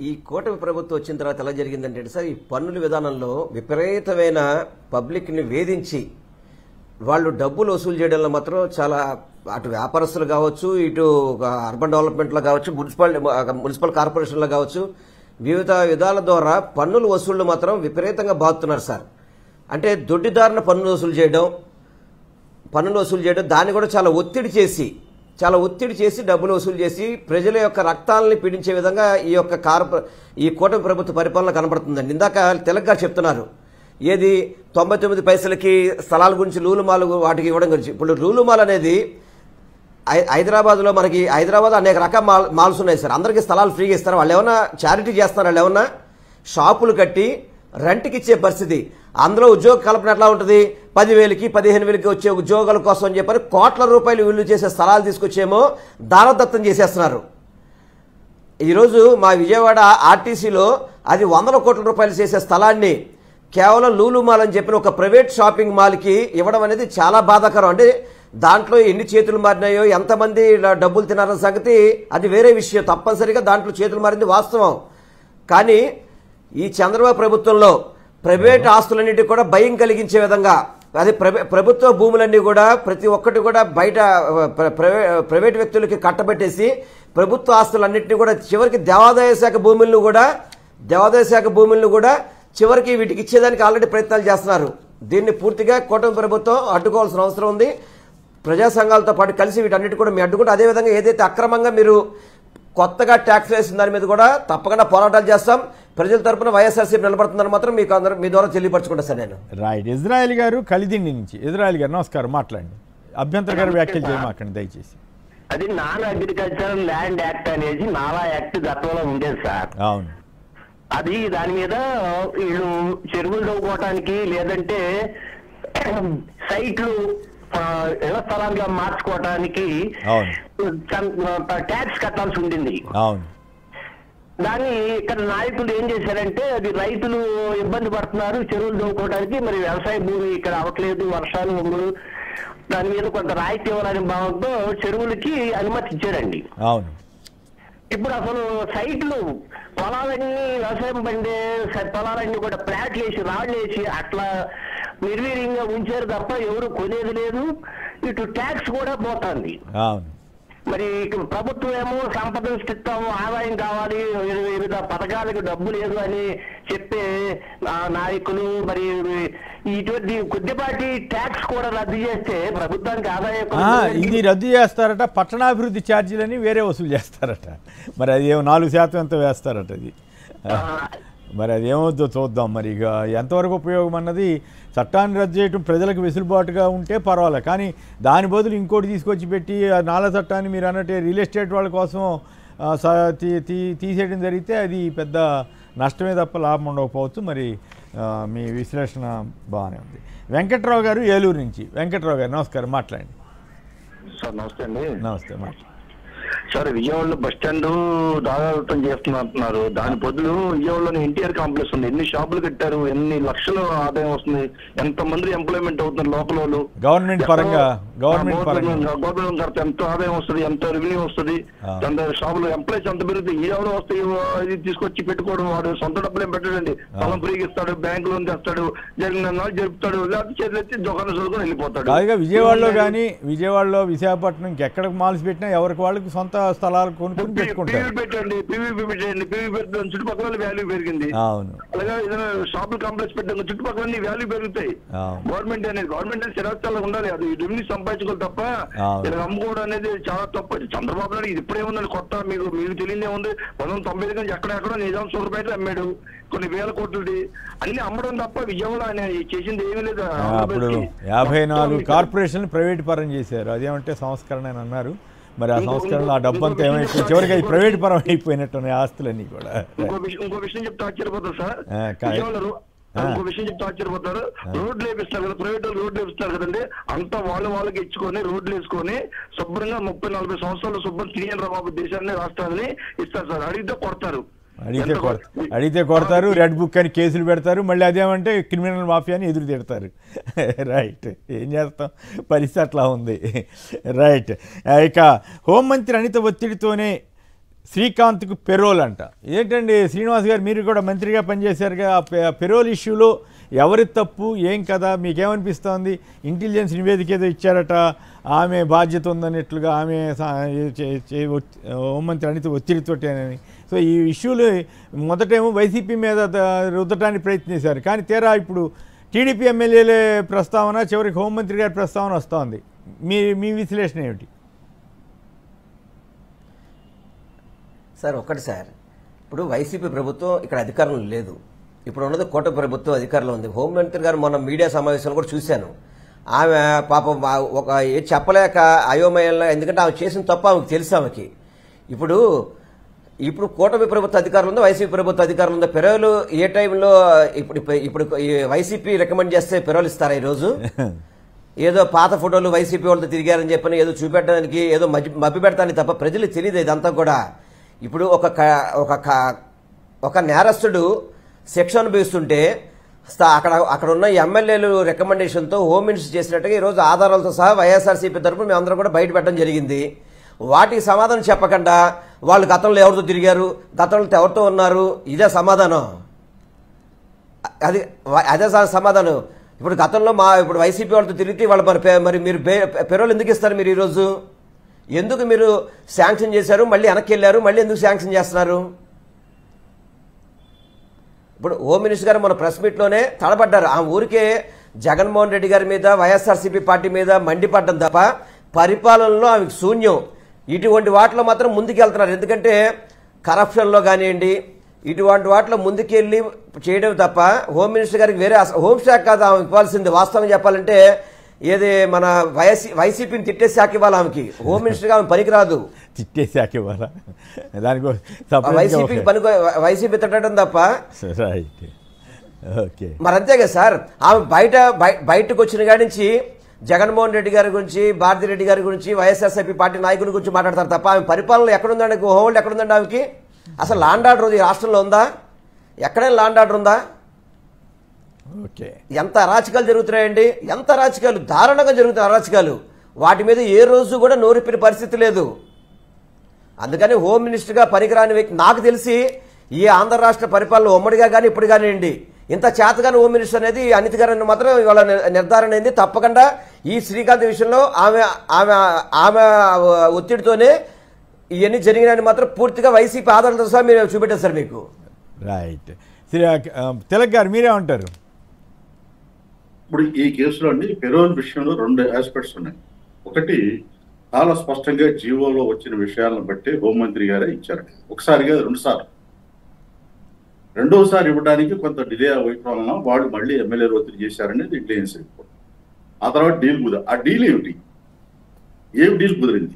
ఈ కూటమి ప్రభుత్వం వచ్చిన తర్వాత ఎలా జరిగిందంటే సార్, ఈ పన్నుల విధానంలో విపరీతమైన పబ్లిక్ని వేధించి వాళ్ళు డబ్బులు వసూలు చేయడంలో మాత్రం చాలా, అటు వ్యాపారస్తులు కావచ్చు, ఇటు అర్బన్ డెవలప్మెంట్లో కావచ్చు, మున్సిపల్ కార్పొరేషన్లో కావచ్చు, వివిధ విధాల ద్వారా పన్నుల వసూళ్లు మాత్రం విపరీతంగా బాగుతున్నారు సార్. అంటే దొడ్డిదారిన పన్నులు వసూలు చేయడం దాన్ని కూడా చాలా ఒత్తిడి చేసి డబ్బులు వసూలు చేసి ప్రజల యొక్క రక్తాలని పీడించే విధంగా ఈ కూటమి ప్రభుత్వ పరిపాలన కనబడుతుందండి. ఇందాక తిలక్ గారు చెప్తున్నారు ఏది 99 పైసలకి స్థలాల గురించి, లూలుమాల్ వాటికి ఇవ్వడం గురించి. ఇప్పుడు లూలుమాల్ అనేది హైదరాబాద్లో మనకి అనేక రకాల మాల్స్ ఉన్నాయి సార్. అందరికీ స్థలాలు ఫ్రీగా ఇస్తారు. వాళ్ళు ఏమన్నా చారిటీ చేస్తున్నారు, వాళ్ళు ఏమన్నా షాపులు కట్టి రెంట్కి ఇచ్చే పరిస్థితి. అందులో ఉద్యోగ కల్పన ఎట్లా ఉంటుంది? 10,000కి 15,000కి వచ్చే ఉద్యోగాల కోసం అని చెప్పని కోట్ల రూపాయలు విలువ చేసే స్థలాలు తీసుకొచ్చేమో దానదత్తం చేసేస్తున్నారు. ఈరోజు మా విజయవాడ ఆర్టీసీలో అది 100 కోట్ల రూపాయలు చేసే స్థలాన్ని కేవలం లూలు మాల్ అని చెప్పిన ఒక ప్రైవేట్ షాపింగ్ మాల్కి ఇవ్వడం అనేది చాలా బాధాకరం. అంటే దాంట్లో ఎన్ని చేతులు మారినాయో, ఎంతమంది డబ్బులు తినారన్న సంగతి అది వేరే విషయం. తప్పనిసరిగా దాంట్లో చేతులు మారింది వాస్తవం. కానీ ఈ చంద్రబాబు ప్రభుత్వంలో ప్రైవేట్ ఆస్తులన్నింటినీ కూడా భయం కలిగించే విధంగా, అది ప్రభుత్వ భూములన్నీ కూడా ప్రతి ఒక్కటి కూడా బయట ప్రైవేట్ వ్యక్తులకి కట్టబెట్టేసి ప్రభుత్వ ఆస్తులన్నింటినీ కూడా చివరికి దేవాదాయ శాఖ భూములను కూడా చివరికి వీటికి ఇచ్చేదానికి ఆల్రెడీ ప్రయత్నాలు చేస్తున్నారు. దీన్ని పూర్తిగా కూటమి ప్రభుత్వం అడ్డుకోవాల్సిన అవసరం ఉంది. ప్రజా సంఘాలతో పాటు కలిసి వీటన్నిటి కూడా మేము అడ్డుకుంటూ, అదేవిధంగా ఏదైతే అక్రమంగా మీరు కొత్తగా ట్యాక్స్ వేసిన దాని మీద కూడా తప్పకుండా పోరాటాలు చేస్తాం. ప్రజల తరపున వైఎస్ఆర్సీపీ నిలబడుతుందని మాత్రం మీకు అందరూ మీ ద్వారా తెలియపరచుకుంటా సార్ నేను. రైట్. ఇజ్రాయెల్ గారు కలిదిండి నుంచి. ఇజ్రాయెల్ గారు నమస్కారం, మాట్లాడండి. అభ్యంతరకర వ్యాఖ్యలు చేయమాకండి దయచేసి. అది నాన్ అగ్రికల్చరల్ ల్యాండ్ యాక్ట్ అనేది నాలా యాక్ట్ గతంలో ఉండేది సార్. అవును. అది దాని మీద వీళ్ళు చెరువులు తవ్వుకోవటానికి లేదంటే సైట్లు ఇళ్ల స్థలాలుగా మార్చుకోవటానికి ట్యాక్స్ కట్టాల్సి ఉండింది. అవును. దాన్ని ఇక్కడ నాయకులు ఏం చేశారంటే, అది రైతులు ఇబ్బంది పడుతున్నారు చెరువులు తవ్వుకోవడానికి, మరి వ్యవసాయ భూమి ఇక్కడ అవ్వట్లేదు, వర్షాలు దాని మీద కొంత రాయితీ ఇవ్వాలనే భావంతో చెరువులకి అనుమతి ఇచ్చారండి. అవును. ఇప్పుడు అసలు సైట్లు పొలాలన్నీ వ్యవసాయం పండే పొలాలన్నీ కూడా ప్లాట్లు వేసి రాళ్ళు వేసి అట్లా నిర్వీర్యంగా ఉంచారు తప్ప ఎవరు కొనేది లేదు. ఇటు ట్యాక్స్ కూడా పోతుంది. మరి ప్రభుత్వం ఏమో సంపద సృష్టిస్తాము, ఆదాయం కావాలి, వివిధ పథకాలకు డబ్బు లేదు అని చెప్పే నాయకులు మరి ఇటువంటి కొద్దిపాటి ట్యాక్స్ కూడా రద్దు చేస్తే ప్రభుత్వానికి ఆదాయం ఇది రద్దు చేస్తారట. పట్టణాభివృద్ధి ఛార్జీలని వేరే వసూలు చేస్తారట. మరి అది 4% ఎంత వేస్తారట. అది మరి అదేమవుద్దో చూద్దాం. మరి ఇక ఎంతవరకు ఉపయోగం అన్నది చట్టాన్ని రద్దు చేయటం ప్రజలకు వెసులుబాటుగా ఉంటే పర్వాలేదు. కానీ దాని బదులు ఇంకోటి తీసుకొచ్చి పెట్టి నాలా చట్టాన్ని మీరు అన్నట్టే రియల్ ఎస్టేట్ వాళ్ళ కోసం తీసేయడం జరిగితే అది పెద్ద నష్టమే తప్ప లాభం ఉండకపోవచ్చు. మరి మీ విశ్లేషణ బాగానే ఉంది. వెంకట్రావు గారు ఏలూరు నుంచి. వెంకట్రావు గారు నమస్కారం, మాట్లాడండి. సార్ నమస్తే అండి. నమస్తే, మాట్లాడండి. సార్ విజయవాడలో బస్ స్టాండ్ దాదాపు చేస్తున్నారు. దాని బదులు విజయవాడలోని ఎన్టీఆర్ కాంప్లెక్స్ ఉంది. ఎన్ని షాపులు కట్టారు, ఎన్ని లక్షలు ఆదాయం వస్తుంది, ఎంత మంది ఎంప్లాయ్మెంట్ అవుతున్నారు లోకల్ వాళ్ళు. గవర్నమెంట్ పరంగా ఎంత ఆదాయం వస్తుంది, ఎంత రెవెన్యూ వస్తుంది, ఎంత షాపులు ఎంప్లాయీస్ ఎంత పెరుగుతుంది. విజయవాడ వస్తే ఇది తీసుకొచ్చి పెట్టుకోవడం, వాడు సొంత డబ్బులు ఏం పెట్టడండి. పొలం ఫ్రీగా ఇస్తాడు, బ్యాంక్ లోన్ తెస్తాడు, జరిగిన జరుపుతాడు, లేకపోతే చేతులెత్తి దుకాణం చదువుకొని వెళ్ళిపోతాడు. విజయవాడలో కానీ విజయవాడలో విశాఖపట్నం ఎక్కడికి మాల్స్ పెట్టినా ఎవరికి వాళ్ళకి సొంత స్థలాలు కొనుక్కొని పెట్టుకుంటారు. పెట్టండి, పీవీపీ పెట్టండి, పీవీ పెట్టడం చుట్టుపక్కల వాల్యూ పెరిగింది. అవును, అలాగే ఏదైనా షాపులు కాంప్లెక్స్ పెట్టడం చుట్టుపక్కల వాల్యూ పెరుగుతాయి. గవర్నమెంట్ అనేది స్థిరాస్థాలు ఉండాలి, అది రెవెన్యూ సంపాదించుకోవాలి తప్ప ఇలా అమ్ముకోవడం అనేది చాలా తప్పు. చంద్రబాబు నాయుడు ఇది ఇప్పుడేముందండి కొత్త, మీకు తెలియదే ఉంది. 1990 నుంచి ఎక్కడెక్కడో నిజాం సూర్యపేట అమ్మాడు, కొన్ని వేల కోట్లది అన్ని అమ్మడం తప్ప విజయవాడ ఆయన చేసింది ఏమీ లేదు. అప్పుడు 54 కార్పొరేషన్లు ప్రైవేట్ పరం చేశారు. అదేమంటే సంస్కరణ అని అన్నారు. మరి ఆ సంస్కరణలో ఆ డబ్బు అంతా ఏమైపోయి చివరికి అది ప్రైవేట్ పరం అయిపోయినట్టున్నాయి ఆస్తులన్నీ కూడా. ఇంకో విషయం చెప్తే ఆశ్చర్యపోతారు సార్. ఇంకో విషయం చెప్తే ఆశ్చర్యపోతారు. రోడ్లు వేపిస్తారు కదా, ప్రైవేట్ వాళ్ళు రోడ్లు వేపిస్తారు కదండి, అంతా వాళ్ళకి ఇచ్చుకొని రోడ్లు వేసుకొని శుభ్రంగా 30-40 సంవత్సరాలు శుభ్రం తిరిగిన బాబు దేశాన్ని రాష్ట్రాన్ని ఇస్తారు సార్. అడిగితే కొడతారు, అడిగితే కొడతారు, రెడ్ బుక్ అని కేసులు పెడతారు. మళ్ళీ అదేమంటే క్రిమినల్ మాఫియాని ఎదురు తిడతారు. రైట్, ఏం చేస్తాం, పరిస్థితి అట్లా ఉంది. రైట్, ఇక హోంమంత్రి అనిత ఒత్తిడితోనే శ్రీకాంత్కు పెరోల్ అంట. ఏంటండి శ్రీనివాస్ గారు, మీరు కూడా మంత్రిగా పనిచేశారుగా, పెరోల్ ఇష్యూలో ఎవరి తప్పు ఏం కదా, మీకేమనిపిస్తోంది? ఇంటెలిజెన్స్ నివేదిక ఏదో ఇచ్చారట, ఆమె బాధ్యత ఉందన్నట్లుగా, ఆమె హోంమంత్రి అనిత ఒత్తిడితోటేనని. సో ఈ ఇష్యూలు మొదటేమో వైసీపీ మీద రుద్దటానికి ప్రయత్నించారు, కానీ తీరా ఇప్పుడు టీడీపీ ఎమ్మెల్యేలే ప్రస్తావన, చివరికి హోంమంత్రి గారి ప్రస్తావన వస్తోంది. మీ విశ్లేషణ ఏమిటి? సార్ ఒకటి సార్, ఇప్పుడు వైసీపీ ప్రభుత్వం ఇక్కడ అధికారంలో లేదు, ఇప్పుడు ఉన్నది కూటమి ప్రభుత్వం అధికారంలో ఉంది. హోంమంత్రి గారు మొన్న మీడియా సమావేశంలో కూడా చూశాను, ఆమె పాపం ఒక చెప్పలేక అయోమయంలో, ఎందుకంటే ఆమె చేసిన తప్ప ఆమెకు తెలుసు ఆమెకి. ఇప్పుడు కూటమి ప్రభుత్వ అధికారులు ఉందో వైసీపీ ప్రభుత్వ అధికారులు ఉందో, పెరోలు ఏ టైంలో ఇప్పుడు వైసీపీ రికమెండ్ చేస్తే పెరోలు ఇస్తారా ఈరోజు? ఏదో పాత ఫోటోలు వైసీపీ వాళ్ళతో తిరిగారని చెప్పని ఏదో చూపెట్టడానికి, ఏదో మభ్య పెడతానికి తప్ప ప్రజలకు తెలియదు ఇదంతా కూడా. ఇప్పుడు ఒక నేరస్తుడు శిక్ష అనుభవిస్తుంటే అక్కడ ఉన్న ఎమ్మెల్యేలు రికమెండేషన్తో హోమ్ మినిస్టర్ చేసినట్టుగా ఈరోజు ఆధారాలతో సహా వైఎస్ఆర్సీపీ తరఫున మేమందరం కూడా బయట పెట్టడం జరిగింది. వాటికి సమాధానం చెప్పకుండా వాళ్ళు గతంలో ఎవరితో తిరిగారు, గతంలో ఎవరితో ఉన్నారు, ఇదే సమాధానం. అదే సమాధానం. ఇప్పుడు గతంలో ఇప్పుడు వైసీపీ వాళ్ళతో తిరిగితే వాళ్ళు మరి మీరు పెరోల్ ఎందుకు ఇస్తారు? మీరు ఈరోజు ఎందుకు మీరు శాంక్షన్ చేశారు, మళ్ళీ వెనక్కి వెళ్ళారు, మళ్ళీ ఎందుకు శాంక్షన్ చేస్తున్నారు? ఇప్పుడు హోమ్ మినిస్టర్ గారు మన ప్రెస్ మీట్లోనే తడబడ్డారు. ఆ ఊరికే జగన్మోహన్ రెడ్డి గారి మీద వైఎస్ఆర్సీపీ పార్టీ మీద మండిపడ్డం తప్ప పరిపాలనలో ఆమెకు శూన్యం. ఇటువంటి వాటిలో మాత్రం ముందుకెళ్తున్నారు, ఎందుకంటే కరప్షన్లో కానివ్వండి ఇటువంటి వాటిలో ముందుకెళ్ళి చేయడం తప్ప హోమ్ మినిస్టర్ గారికి వేరే హోంశాఖ కాదు ఆమె ఇవ్వాల్సింది. వాస్తవం చెప్పాలంటే ఏది మన వైసీపీని తిట్టే శాఖ ఇవ్వాలి ఆమెకి, హోమ్ మినిస్టర్గా ఆమె పనికిరాదు. తిట్టే శాఖ ఇవ్వాలా? వైసీపీ తిట్టడం తప్ప. ఓకే, మరి అంతే కదా సార్. ఆమె బయటకు వచ్చిన కాడి నుంచి జగన్మోహన్ రెడ్డి గారి గురించి, భారతిరెడ్డి గారి గురించి, వైఎస్ఆర్సీపీ పార్టీ నాయకుల గురించి మాట్లాడతారు తప్ప ఆమె పరిపాలన ఎక్కడుందండి? హోల్డ్ ఎక్కడుందండి ఆమెకి? అసలు లాండ్ ఆర్డర్ ఈ రాష్ట్రంలో ఉందా? ఎక్కడైనా లాండ్ ఆర్డర్ ఉందా? ఎంత అరాచకాలు జరుగుతున్నాయండి, ఎంత అరాచకాలు, దారుణంగా జరుగుతాయి అరాచకాలు. వాటి మీద ఏ రోజు కూడా నోరిప్పిన పరిస్థితి లేదు. అందుకని హోమ్ మినిస్టర్గా పనికిరాని వ్యక్తి నాకు తెలిసి ఈ ఆంధ్ర రాష్ట్ర పరిపాలన ఉమ్మడిగా కానీ ఇప్పుడు కానివ్వండి ఇంత చేతగాని హోమ్ మినిస్టర్ అనేది అనిత గారు మాత్రం ఇవాళ నిర్ధారణ అయింది. తప్పకుండా ఈ శ్రీకాంత్ విషయంలో ఆమె ఆమె ఆమె ఒత్తిడితోనే ఇవన్నీ జరిగినాయని మాత్రం పూర్తిగా వైసీపీ ఆధారాలతో సహా మీరు చూపెట్టారు సార్ మీకు. రైట్. తిలక్ గారు మీరేమంటారు? ఇప్పుడు ఈ కేసులో అండి పెరోల్ విషయంలో 2 ఆస్పెక్ట్స్ ఉన్నాయి. ఒకటి చాలా స్పష్టంగా జీవోలో వచ్చిన విషయాలను బట్టి హోంమంత్రి గారే ఇచ్చారండి. ఒకసారిగా 2 సార్లు. రెండోసారి ఇవ్వడానికి కొంత డిలే అవ్వడం వలన వాళ్ళు మళ్ళీ ఎమ్మెల్యేలు ఒత్తిడి చేశారనేది ఇంటెలిజెన్స్ రిపోర్ట్. ఆ తర్వాత డీల్ కుదర. ఆ డీల్ ఏమిటి? ఏం డీల్ కుదిరింది?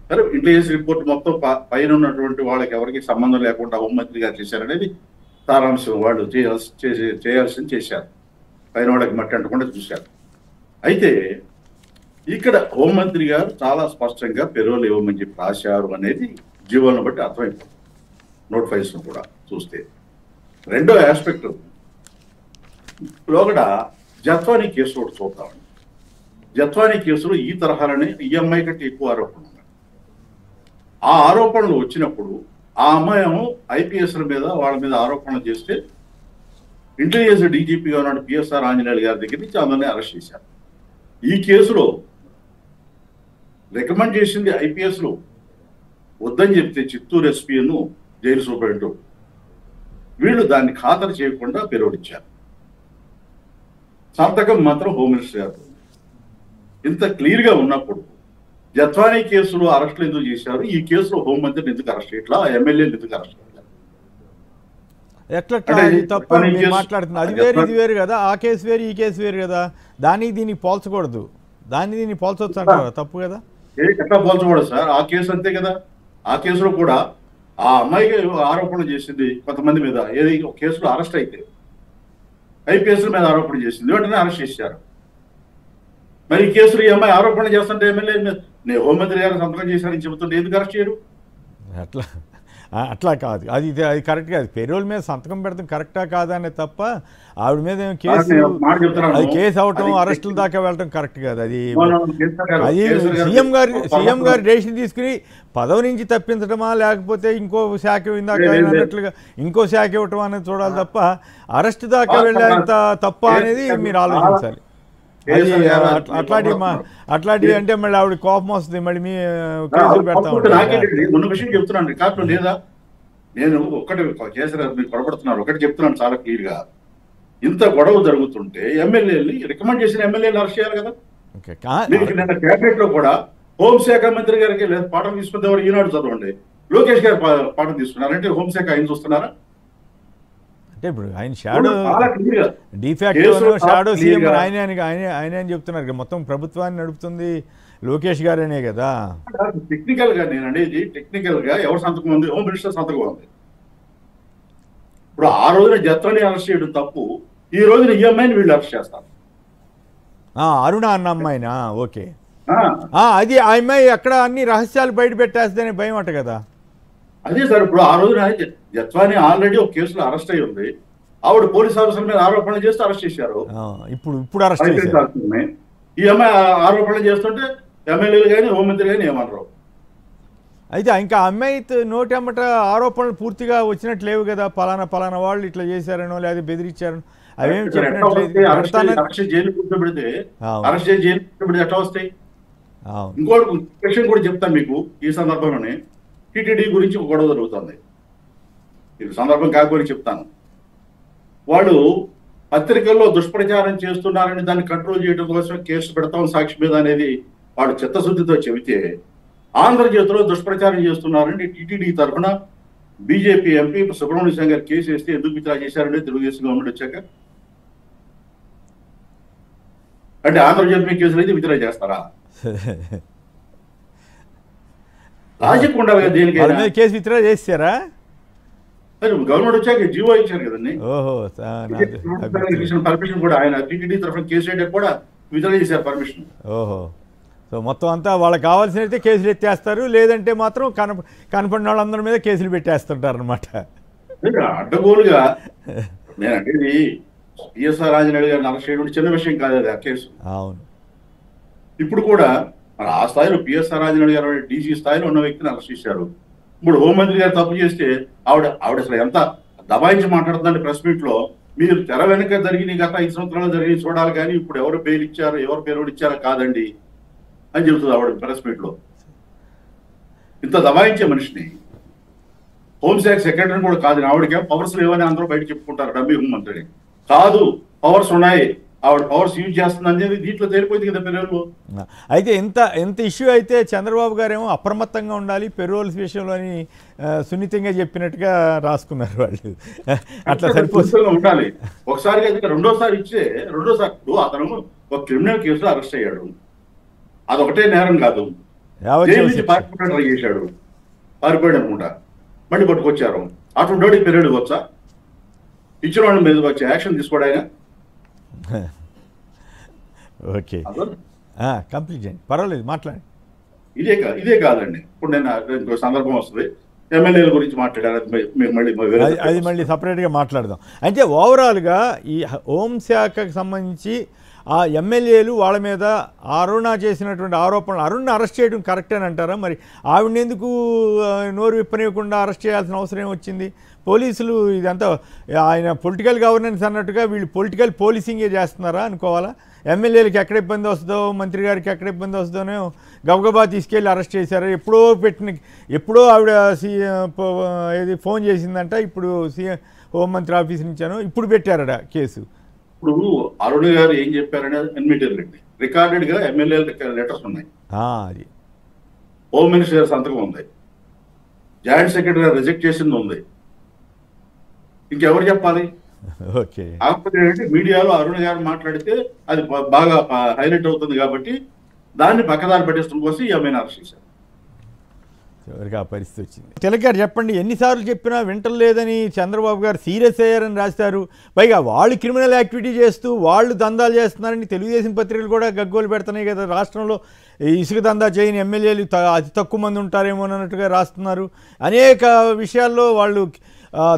సరే, ఇంటెలిజెన్స్ రిపోర్ట్ మొత్తం పైన ఉన్నటువంటి వాళ్ళకి ఎవరికి సంబంధం లేకుండా హోంమంత్రి గారు చేశారనేది సారాంశం. వాళ్ళు చేయాల్సింది చేశారు, పైన వాళ్ళకి మట్టి అంటకుండా చూశారు. అయితే ఇక్కడ హోంమంత్రి గారు చాలా స్పష్టంగా పెరోల్ ఇవ్వమని చెప్పి రాశారు అనేది జీవోలను బట్టి అర్థమైపోతుంది, నోటిఫైస్ కూడా చూస్తే. రెండో ఆస్పెక్ట్ లోగడ జత్వానీ కేసు కూడా చూద్దామండి. జత్వానీ కేసులో ఈ తరహాలనే ఈఎంఐ కంటే ఎక్కువ ఆరోపణలు ఉన్నాయి. ఆ ఆరోపణలు వచ్చినప్పుడు ఆ అమ్మాయి ఐపీఎస్ల మీద వాళ్ళ మీద ఆరోపణలు చేస్తే ఇంటెలిజెన్స్ డీజీపీగా ఉన్న పిఎస్ఆర్ ఆంజనేయులు గారి దగ్గర నుంచి అందరినీ అరెస్ట్ చేశారు. ఈ కేసులో రికమెండ్ చేసింది ఐపీఎస్లు వద్దని చెప్తే చిత్తూరు ఎస్పీను జైలు సూపరింటెండెంట్ వీళ్ళు దాన్ని ఖాతరు చేయకుండా పెరోడిచ్చారు. సంతకం మాత్రం హోమ్ మినిస్టర్ గారు. ఇంత క్లియర్ గా ఉన్నప్పుడు జత్వానీ కేసులో అరెస్టులు ఎందుకు చేశారు, ఈ కేసులో హోంమంత్రిని ఎందుకు అరెస్ట్ చేయట్లా, ఎమ్మెల్యేలు ఎందుకు అరెస్ట్ చేయట్లా? ఎట్లా తప్ప మాట్లాడుతున్నా? అది వేరు ఇది వేరు కదా, ఆ కేసు వేరు ఈ కేసు వేరు కదా, దానికి దీనికి పోల్చకూడదు. దాన్ని దీన్ని పోల్చొచ్చు అంటారా? తప్పు కదా. ఎట్లా పోల్చకూడదు సార్? ఆ కేసు అంతే కదా. ఆ కేసులో కూడా ఆ అమ్మాయికి ఆరోపణలు చేసింది కొంతమంది మీద, ఏది కేసులో అరెస్ట్ అయితే ఐపీఎస్ల మీద ఆరోపణ చేసింది, వెంటనే అరెస్ట్ చేశారు. మరి ఈ కేసులో ఈ అమ్మాయి ఆరోపణలు చేస్తుంటే ఎమ్మెల్యే హోంమంత్రి గారు సంతకం చేశారని చెబుతుంటే ఎందుకు అరెస్ట్ చేయరు? అట్లా కాదు, అది కరెక్ట్ కాదు. పెరోల్ మీద సంతకం పెడతాం కరెక్టా కాదా అనే తప్ప ఆవిడ మీద అది కేసు అవటం అరెస్టుల దాకా వెళ్ళటం కరెక్ట్ కాదు. అది సీఎం గారు డెసిషన్ తీసుకుని పదవి నుంచి తప్పించడమా లేకపోతే ఇంకో శాఖ ఇందాక అన్నట్లుగా ఇంకో శాఖ ఇవ్వటం అనేది చూడాలి తప్ప అరెస్ట్ దాకా వెళ్ళేంత తప్ప అనేది మీరు ఆలోచించాలి. అది అట్లాంటివి అంటే మళ్ళీ ఆవిడ కోపం వస్తుంది, మళ్ళీ మీ కేసులు పెడతా ఉన్న విషయం చెప్తున్నాను రికార్డులో లేదా. నేను ఒక్కటి కేసీఆర్ మీరు గొడవడుతున్నారు, ఒకటి చెప్తున్నాను చాలా క్లియర్ గా. ఇంత గొడవ జరుగుతుంటే ఎమ్మెల్యేలు రికమెండ్ చేసిన ఎమ్మెల్యేలు అరెస్ట్ చేయాలి కదా. నిన్న క్యాబినెట్ లో కూడా హోంశాఖ మంత్రి గారికి పాఠం తీసుకుంటే ఈనాడు చదవండి, లోకేష్ గారు పాఠం తీసుకున్నారంటే హోంశాఖ ఆయన చూస్తున్నారా? అంటే ఇప్పుడు ఆయన షాడో డిఫాక్టో షాడో సీఎం ఆయన అని చెప్తున్నారు. మొత్తం ప్రభుత్వాన్ని నడుపుతుంది లోకేష్ గారనే కదా. టెక్నికల్ గా నేను అనేది టెక్నికల్ గా ఎవరు సంతకం ఉంది? హోమ్ మినిస్టర్ సంతకం ఉంది. ఇప్పుడు ఆ రోజున జత్వాని అరెస్ట్ చేయడం తప్పు, ఈ రోజున ఈఎంఐని వీళ్ళు అరెస్ట్ చేస్తారు. అరుణ అన్న అమ్మాయినా? ఓకే, అది ఆ అమ్మాయి అక్కడ అన్ని రహస్యాలు బయట పెట్టేస్తేనే భయం అంట కదా. అదే సార్, ఇప్పుడు ఆ రోజున జత్వాని ఆల్రెడీ ఒక కేసులో అరెస్ట్ అయ్యి ఉంది. ఆవిడ పోలీస్ ఆఫీసర్ మీద ఆరోపణలు చేస్తూ అరెస్ట్ చేశారు. ఇప్పుడు అరెస్ట్ చేశారు. ఈ అమ్మాయి ఆరోపణలు చేస్తుంటే ఎమ్మెల్యేలు కానీ హోంమంత్రి కానీ ఏమన్నారు? అయితే ఇంకా అమ్మాయి నోటెమ్మట ఆరోపణలు పూర్తిగా వచ్చినట్లు లేవు కదా. పలానా వాళ్ళు ఇట్లా చేశారనో లేదా బెదిరించారనో అవేమి చెప్పినట్లేదు. అరెస్ట్ జైలు కూర్చోబెడితే ఎట్లా వస్తాయి? ఇంకోటి క్వశ్చన్ కూడా చెప్తాను మీకు ఈ సందర్భంలోనే. టీటీడీ గురించి ఒక గొడవ జరుగుతుంది, ఇది సందర్భం కాకపోతే చెప్తాను. వాళ్ళు పత్రికల్లో దుష్ప్రచారం చేస్తున్నారని దాన్ని కంట్రోల్ చేయడం కోసం కేసు పెడతాం సాక్షి మీద అనేది వాడు చిత్తశుద్ధితో చెబితే, ఆంధ్రజ్యోతిలో దుష్ప్రచారం చేస్తున్నారని టీటీడీ తరఫున బీజేపీ ఎంపీ సుబ్రహ్మణ్య గారు కేసు వేస్తే ఎందుకు విత్డ్రా చేశారని తెలుగుదేశం గవర్నమెంట్ వచ్చాక, అంటే ఆంధ్రజ్యోతి మీద కేసులు అయితే విత్డ్రా చేస్తారా? లాజిక్ ఉండాలి కదా దేనికైనా. కేసు విత్డ్రా చేస్తారా? గవర్నమెంట్ వచ్చాక జీవో ఇచ్చారు కదండి, పర్మిషన్ కూడా ఆయన టీటీడీ తరఫున కేసు వేయడానికి కూడా విత్డ్రా చేశారు పర్మిషన్. ఓహో, సో మొత్తం అంతా వాళ్ళకి కావాల్సినైతే కేసులు ఎత్తేస్తారు, లేదంటే మాత్రం కనపడిన వాళ్ళందరి మీద కేసులు పెట్టేస్తుంటారు అనమాట. అడ్డగోలుగా నేను అంటే పిఎస్ఆర్ ఆంజనేయులు గారిని అరెస్ట్ చేయడం చిన్న విషయం కాదు అది ఆ కేసు. అవును, ఇప్పుడు కూడా మరి ఆ స్థాయిలో పిఎస్ఆర్ ఆంజనేయులు గారు డీసీ స్థాయిలో ఉన్న వ్యక్తిని అరెస్ట్ చేశారు. ఇప్పుడు హోంమంత్రి గారు తప్పు చేస్తే ఆవిడ అసలు ఎంత దబాయించి మాట్లాడుతుందంటే ప్రెస్ మీట్ లో మీరు తెర వెనుక జరిగిన గత 5 సంవత్సరాలు జరిగి చూడాలి కానీ ఇప్పుడు ఎవరు బెయిల్ ఇచ్చారు, ఎవరు పేరు ఇచ్చారో కాదండి అని చెబుతుంది ఆవిడ ప్రెస్ మీట్ లో. ఇంత దబాయించే మనిషిని హోంశాఖ సెక్రటరీని కూడా కాదు, ఆవిడకేం పవర్స్ లేవని అందరూ బయట చెప్పుకుంటారు డబ్బీ మంత్రిని. కాదు, పవర్స్ ఉన్నాయి, ఆవిడ పవర్స్ యూజ్ చేస్తుంది అనేది దీంట్లో తేలిపోయింది కదా పెరోల్. అయితే ఇంత ఇష్యూ అయితే చంద్రబాబు గారేమో అప్రమత్తంగా ఉండాలి పెరోల్స్ విషయంలోని సున్నితంగా చెప్పినట్టుగా రాసుకున్నారు వాళ్ళు. అట్లా సరిపోతుంది ఉండాలి. ఒకసారి అయితే రెండోసారి ఇచ్చే అతను ఒక క్రిమినల్ కేసులో అరెస్ట్ అయ్యాడు. అదొకటే నేరం కాదు, జైలు నుంచి పారిపోవడం ట్రై చేశాడు, పారిపోయాడు అనుకుంటా, మళ్ళీ పట్టుకొచ్చారు. అటువంటి పెరోల్ వచ్చా? ఇచ్చిన వాళ్ళ మీద వచ్చే యాక్షన్ తీసుకోవడం ఆయన. ఓకే, కంప్లీట్ చేయండి, పర్వాలేదు మాట్లాడండి. ఇదే కాదండి, ఇప్పుడు నేను ఇంకో సందర్భం వస్తుంది, ఎమ్మెల్యేల గురించి మాట్లాడారు, అది మళ్ళీ సపరేట్గా మాట్లాడదాం. అంటే ఓవరాల్గా ఈ హోంశాఖకు సంబంధించి ఆ ఎమ్మెల్యేలు వాళ్ళ మీద అరుణ చేసినటువంటి ఆరోపణలు, అరుణ్ని అరెస్ట్ చేయడం కరెక్టేనంటారా? మరి ఆవిడని ఎందుకు నోరు విప్పనీయకుండా అరెస్ట్ చేయాల్సిన అవసరం ఏమొచ్చింది? పోలీసులు ఇదంతా ఆయన పొలిటికల్ గవర్నెన్స్ అన్నట్టుగా వీళ్ళు పొలిటికల్ పోలీసింగే చేస్తున్నారా అనుకోవాలా? ఎమ్మెల్యేలకు ఎక్కడ ఇబ్బంది వస్తుందో, మంత్రి గారికి ఎక్కడ ఇబ్బంది వస్తుందోనో గబగబా తీసుకెళ్ళి అరెస్ట్ చేశారు. ఎప్పుడో ఆవిడ ఏది ఫోన్ చేసిందంట, ఇప్పుడు హోంమంత్రి ఆఫీస్ నుంచాను ఇప్పుడు పెట్టారట కేసు. ఇప్పుడు అరుణ్ గారు ఏం చెప్పారని అడ్మిటెడ్ రికార్డెడ్ గా ఎమ్మెల్యే లెటర్స్ ఉన్నాయి, అది హోమ్ మినిస్టర్ సంతకం ఉంది, జాయింట్ సెక్రటరీ గారు రిజెక్ట్ చేసింది ఉంది. ఇంకెవరు చెప్పాలి? ఓకే, కాకపోతే ఏంటంటే మీడియాలో అరుణ్ గారు మాట్లాడితే అది బాగా హైలైట్ అవుతుంది కాబట్టి దాన్ని పక్కదారి పట్టించడం కోసం ఈ అమ్మాయిని అరెస్ట్ చేశారు. చివరికి ఆ పరిస్థితి వచ్చింది. తిలక్ గారు చెప్పండి, ఎన్నిసార్లు చెప్పినా వింటలేదని చంద్రబాబు గారు సీరియస్ అయ్యారని రాశారు. పైగా వాళ్ళు క్రిమినల్ యాక్టివిటీ చేస్తూ వాళ్ళు దందాలు చేస్తున్నారని తెలుగుదేశం పత్రికలు కూడా గగ్గోలు పెడుతున్నాయి కదా. రాష్ట్రంలో ఇసుక దందా చేయని ఎమ్మెల్యేలు అతి తక్కువ మంది ఉంటారేమో అన్నట్టుగా రాస్తున్నారు. అనేక విషయాల్లో వాళ్ళు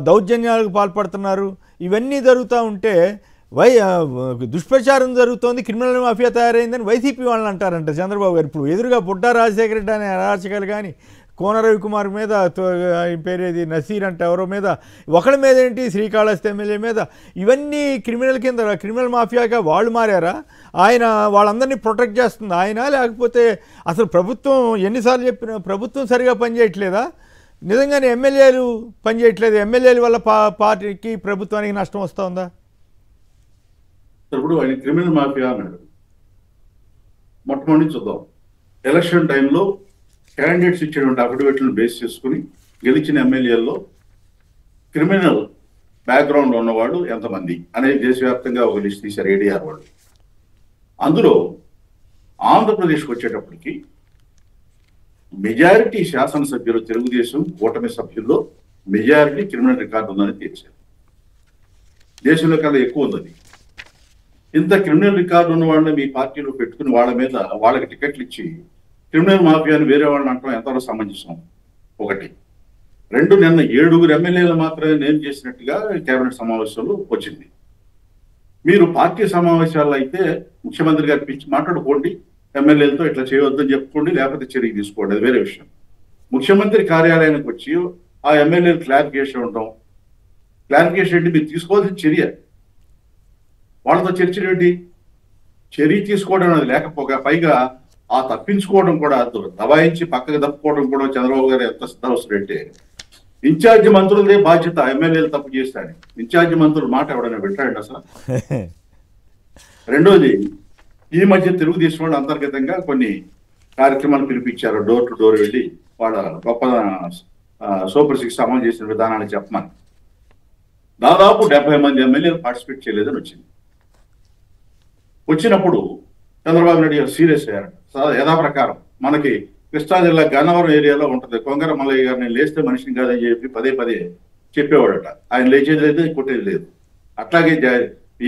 దౌర్జన్యాలకు పాల్పడుతున్నారు. ఇవన్నీ జరుగుతూ ఉంటే దుష్ప్రచారం జరుగుతోంది, క్రిమినల్ మాఫియా తయారైందని వైసీపీ వాళ్ళని అంటారంట చంద్రబాబు గారు. ఇప్పుడు ఎదురుగా బుడ్డా రాజశేఖర రెడ్డి అనే అరాచకాలు కానీ, కోన రవికుమార్ మీద పేరేది నసీర్ అంటే ఎవరో మీద, ఒకళ్ళ మీద ఏంటి శ్రీకాళహస్తి ఎమ్మెల్యే మీద, ఇవన్నీ క్రిమినల్ కింద క్రిమినల్ మాఫియాగా వాళ్ళు మారారా? ఆయన వాళ్ళందరినీ ప్రొటెక్ట్ చేస్తుంది ఆయన, లేకపోతే అసలు ప్రభుత్వం ఎన్నిసార్లు చెప్పినా ప్రభుత్వం సరిగా పనిచేయట్లేదా? నిజంగానే ఎమ్మెల్యేలు పనిచేయట్లేదు, ఎమ్మెల్యేల వల్ల పార్టీకి ప్రభుత్వానికి నష్టం వస్తూ ఉందా? ఇప్పుడు ఆయన క్రిమినల్ మాఫియా అన్నాడు. మొట్టమొదటి చూద్దాం, ఎలక్షన్ టైంలో క్యాండిడేట్స్ ఇచ్చినటువంటి అఫిడవిట్లను బేస్ చేసుకుని గెలిచిన ఎమ్మెల్యేల్లో క్రిమినల్ బ్యాక్గ్రౌండ్ ఉన్నవాడు ఎంతమంది అనేది దేశవ్యాప్తంగా ఒక లిస్ట్ తీశారు ఏడీఆర్ వాళ్ళు. అందులో ఆంధ్రప్రదేశ్కి వచ్చేటప్పటికి మెజారిటీ శాసనసభ్యులు తెలుగుదేశం కూటమి సభ్యుల్లో మెజారిటీ క్రిమినల్ రికార్డు ఉందని తెలిసారు. దేశంలో కన్నా ఎక్కువ ఉందని. ఇంత క్రిమినల్ రికార్డు ఉన్న వాళ్ళని మీ పార్టీలో పెట్టుకుని వాళ్ళ మీద వాళ్ళకి టికెట్లు ఇచ్చి క్రిమినల్ మాఫియాని వేరే వాళ్ళని అంటాం ఎంతవరకు సమంజసం? ఒకటి. రెండు, నిన్న 7 ఎమ్మెల్యేలు మాత్రమే నేను చేసినట్టుగా కేబినెట్ సమావేశంలో వచ్చింది. మీరు పార్టీ సమావేశాల్లో అయితే ముఖ్యమంత్రి గారు పిలిచి మాట్లాడుకోండి, ఎమ్మెల్యేలతో ఇట్లా చేయవద్దని చెప్పుకోండి, లేకపోతే చర్య తీసుకోండి, అది వేరే విషయం. ముఖ్యమంత్రి కార్యాలయానికి వచ్చి ఆ ఎమ్మెల్యేలు క్లారిఫికేషన్ ఉంటాం. క్లారిఫికేషన్ ఏంటి? మీరు తీసుకోవాల్సిన చర్య. వాళ్ళతో చర్చలు ఏంటి? చర్య తీసుకోవడం అనేది లేకపోగా పైగా ఆ తప్పించుకోవడం కూడా, దబాయించి పక్కకు తప్పుకోవడం కూడా చంద్రబాబు గారు ఎంత సిద్ధవస్తారంటే, ఇన్ఛార్జి మంత్రులదే బాధ్యత ఎమ్మెల్యేలు తప్పు చేస్తాడని. ఇన్ఛార్జి మంత్రులు మాట ఎవడైనా పెట్టాడు అసలు? రెండోది, ఈ మధ్య తెలుగుదేశం వాళ్ళు అంతర్గతంగా కొన్ని కార్యక్రమాలు పిలిపించారు, డోర్ టు డోర్ వెళ్ళి వాళ్ళ గొప్ప సూపర్ 6 అమలు చేసిన విధానాన్ని చెప్పమని. దాదాపు 70 మంది ఎమ్మెల్యేలు పార్టిసిపేట్ చేయలేదని వచ్చింది. వచ్చినప్పుడు చంద్రబాబు నాయుడు గారు సీరియస్ అయ్యారు. యథాప్రకారం మనకి కృష్ణా జిల్లా గన్నవరం ఏరియాలో ఉంటుంది, కొంగర మల్లయ్య గారు నేను లేస్తే మనిషిని కాదని చెప్పి పదే చెప్పేవాడట. ఆయన లేచేది లేదు, కొట్టేది లేదు. అట్లాగే